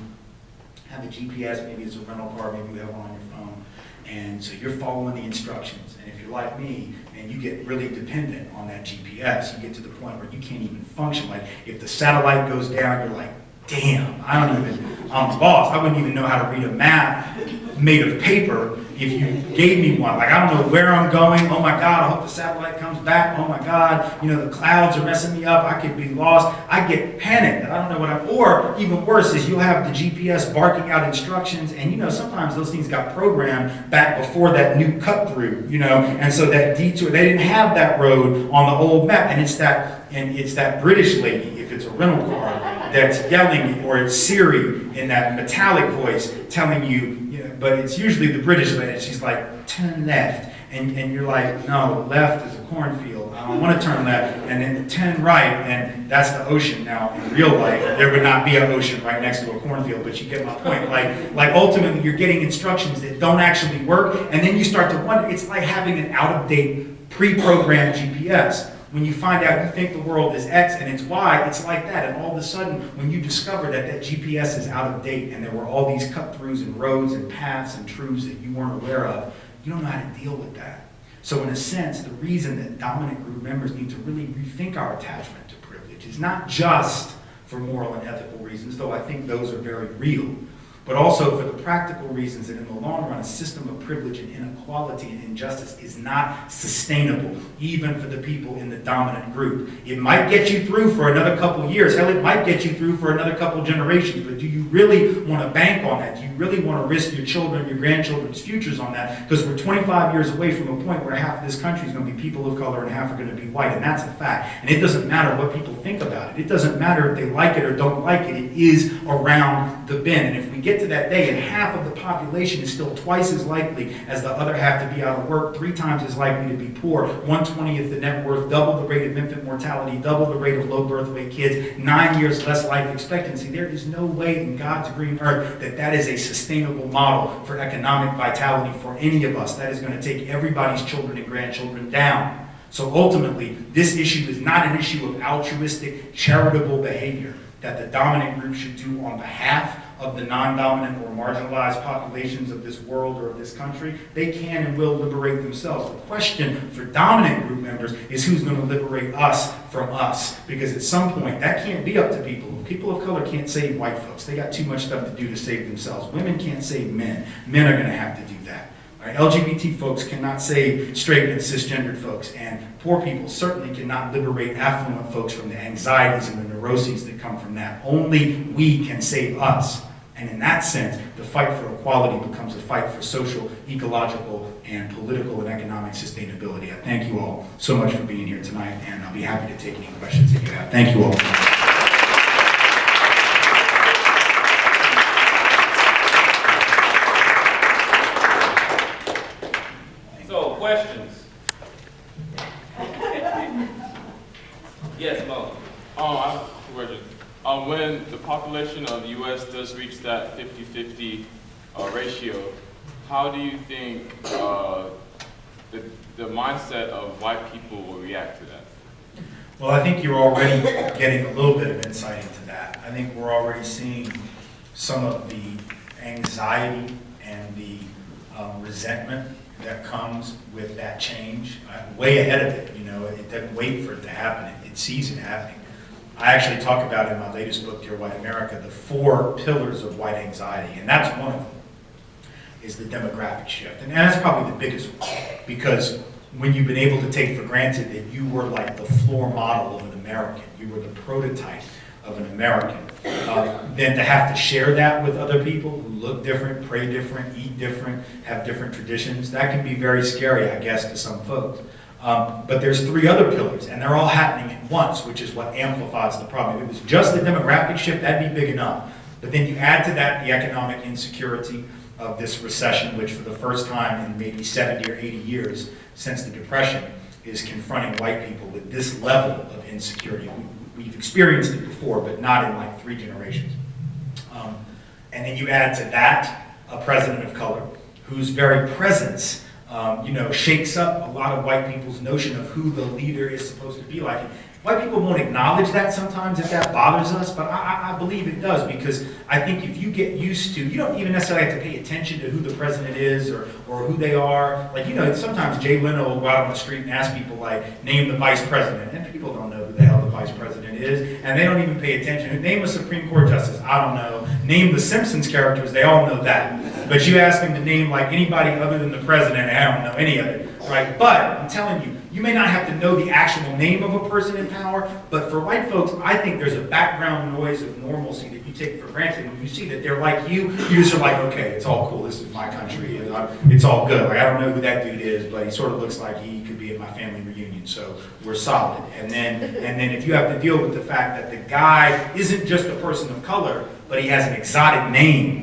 have a GPS, maybe it's a rental car, maybe you have one on your phone, and so you're following the instructions, and if you're like me, and you get really dependent on that GPS, you get to the point where you can't even function. Like, if the satellite goes down, you're like, damn, I'm the boss. I wouldn't even know how to read a map made of paper if you gave me one. Like, I don't know where I'm going. Oh my God, I hope the satellite comes back. Oh my God, you know, the clouds are messing me up. I could be lost. I get panicked. I don't know what I'm, or even worse is you'll have the GPS barking out instructions, and you know, sometimes those things got programmed back before that new cut through, you know, and so that detour, they didn't have that road on the old map, and it's that British lady, if it's a rental car, that's yelling, or it's Siri in that metallic voice telling you, but it's usually the British lady. She's like, turn left. And you're like, no, left is a cornfield. I don't want to turn left. And then turn right, and that's the ocean. Now, in real life, there would not be an ocean right next to a cornfield, but you get my point. Like ultimately, you're getting instructions that don't actually work, and then you start to wonder, it's like having an out-of-date, pre-programmed GPS. When you find out you think the world is X and it's Y, it's like that. And all of a sudden, when you discover that GPS is out of date and there were all these cut-throughs and roads and paths and truths that you weren't aware of, you don't know how to deal with that. So in a sense, the reason that dominant group members need to really rethink our attachment to privilege is not just for moral and ethical reasons, though I think those are very real, but also for the practical reasons that in the long run, a system of privilege and inequality and injustice is not sustainable, even for the people in the dominant group. It might get you through for another couple years. Hell, it might get you through for another couple generations, but do you really want to bank on that? Do you really want to risk your children, your grandchildren's futures on that? Because we're 25 years away from a point where half of this country is going to be people of color and half are going to be white, and that's a fact. And it doesn't matter what people think about it. It doesn't matter if they like it or don't like it. It is around the bend. And if we get to that day and half of the population is still twice as likely as the other half to be out of work, 3 times as likely to be poor, 1/20th the net worth, double the rate of infant mortality, double the rate of low birth weight kids, 9 years less life expectancy, there is no way in God's green earth that is a sustainable model for economic vitality for any of us. That is going to take everybody's children and grandchildren down. So ultimately, this issue is not an issue of altruistic, charitable behavior that the dominant group should do on behalf of the non-dominant or marginalized populations of this world or of this country. They can and will liberate themselves. The question for dominant group members is who's going to liberate us from us. Because at some point, that can't be up to people. People of color can't save white folks. They got too much stuff to do to save themselves. Women can't save men. Men are going to have to do that. Right? LGBT folks cannot save straight and cisgendered folks, and poor people certainly cannot liberate affluent folks from the anxieties and the neuroses that come from that. Only we can save us. And in that sense, the fight for equality becomes a fight for social, ecological, and political and economic sustainability. I thank you all so much for being here tonight, and I'll be happy to take any questions that you have. Thank you all. Questions? Yes, Mo. I have a question. When the population of the U.S. does reach that 50-50 ratio, how do you think the mindset of white people will react to that? Well, I think you're already getting a little bit of insight into that. I think we're already seeing some of the anxiety and the resentment that comes with that change. way ahead of it, you know, it doesn't wait for it to happen, it sees it happening. I actually talk about in my latest book, Dear White America, the 4 pillars of white anxiety, and that's one of them, is the demographic shift. And that's probably the biggest one, because when you've been able to take for granted that you were like the floor model of an American, you were the prototype of an American, then to have to share that with other people who look different, pray different, eat different, have different traditions, that can be very scary, I guess, to some folks. But there's 3 other pillars, and they're all happening at once, which is what amplifies the problem. If it was just the demographic shift, that'd be big enough. But then you add to that the economic insecurity of this recession, which for the first time in maybe 70 or 80 years since the Depression is confronting white people with this level of insecurity. We've experienced it before, but not in like 3 generations. And then you add to that a president of color whose very presence you know, shakes up a lot of white people's notion of who the leader is supposed to be like. And white people won't acknowledge that sometimes if that bothers us, but I believe it does, because I think if you get used to, you don't even necessarily have to pay attention to who the president is or who they are. Like, you know, sometimes Jay Leno will go out on the street and ask people, like, name the vice president, and people don't know who the hell the vice president is, and they don't even pay attention. Name a Supreme Court justice, I don't know. Name the Simpsons characters, they all know that. But you ask them to name like anybody other than the president, and I don't know any of it, right? But I'm telling you, you may not have to know the actual name of a person in power, but for white folks, I think there's a background noise of normalcy that you take for granted. When you see that they're like you just are like, okay, it's all cool, this is my country, it's all good. Like, I don't know who that dude is, but he sort of looks like he could be at my family reunion, so we're solid. And then if you have to deal with the fact that the guy isn't just a person of color, but he has an exotic name,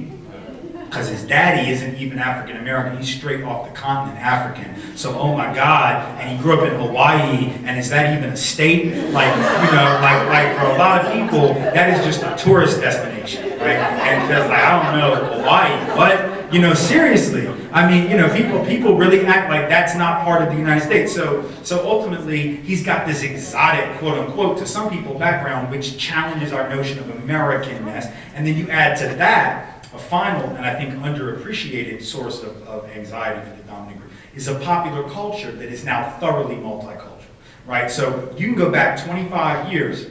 because his daddy isn't even African American, he's straight off the continent African. So, oh my God, and he grew up in Hawaii, and is that even a state? Like, you know, like for a lot of people, that is just a tourist destination, right? And just like, I don't know, Hawaii, what? You know, seriously. I mean, you know, people really act like that's not part of the United States. So ultimately, he's got this exotic, quote unquote, to some people, background, which challenges our notion of Americanness. And then you add to that, a final, and I think underappreciated source of anxiety for the dominant group is a popular culture that is now thoroughly multicultural, right? So you can go back 25 years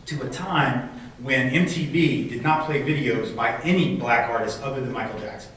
to a time when MTV did not play videos by any black artist other than Michael Jackson.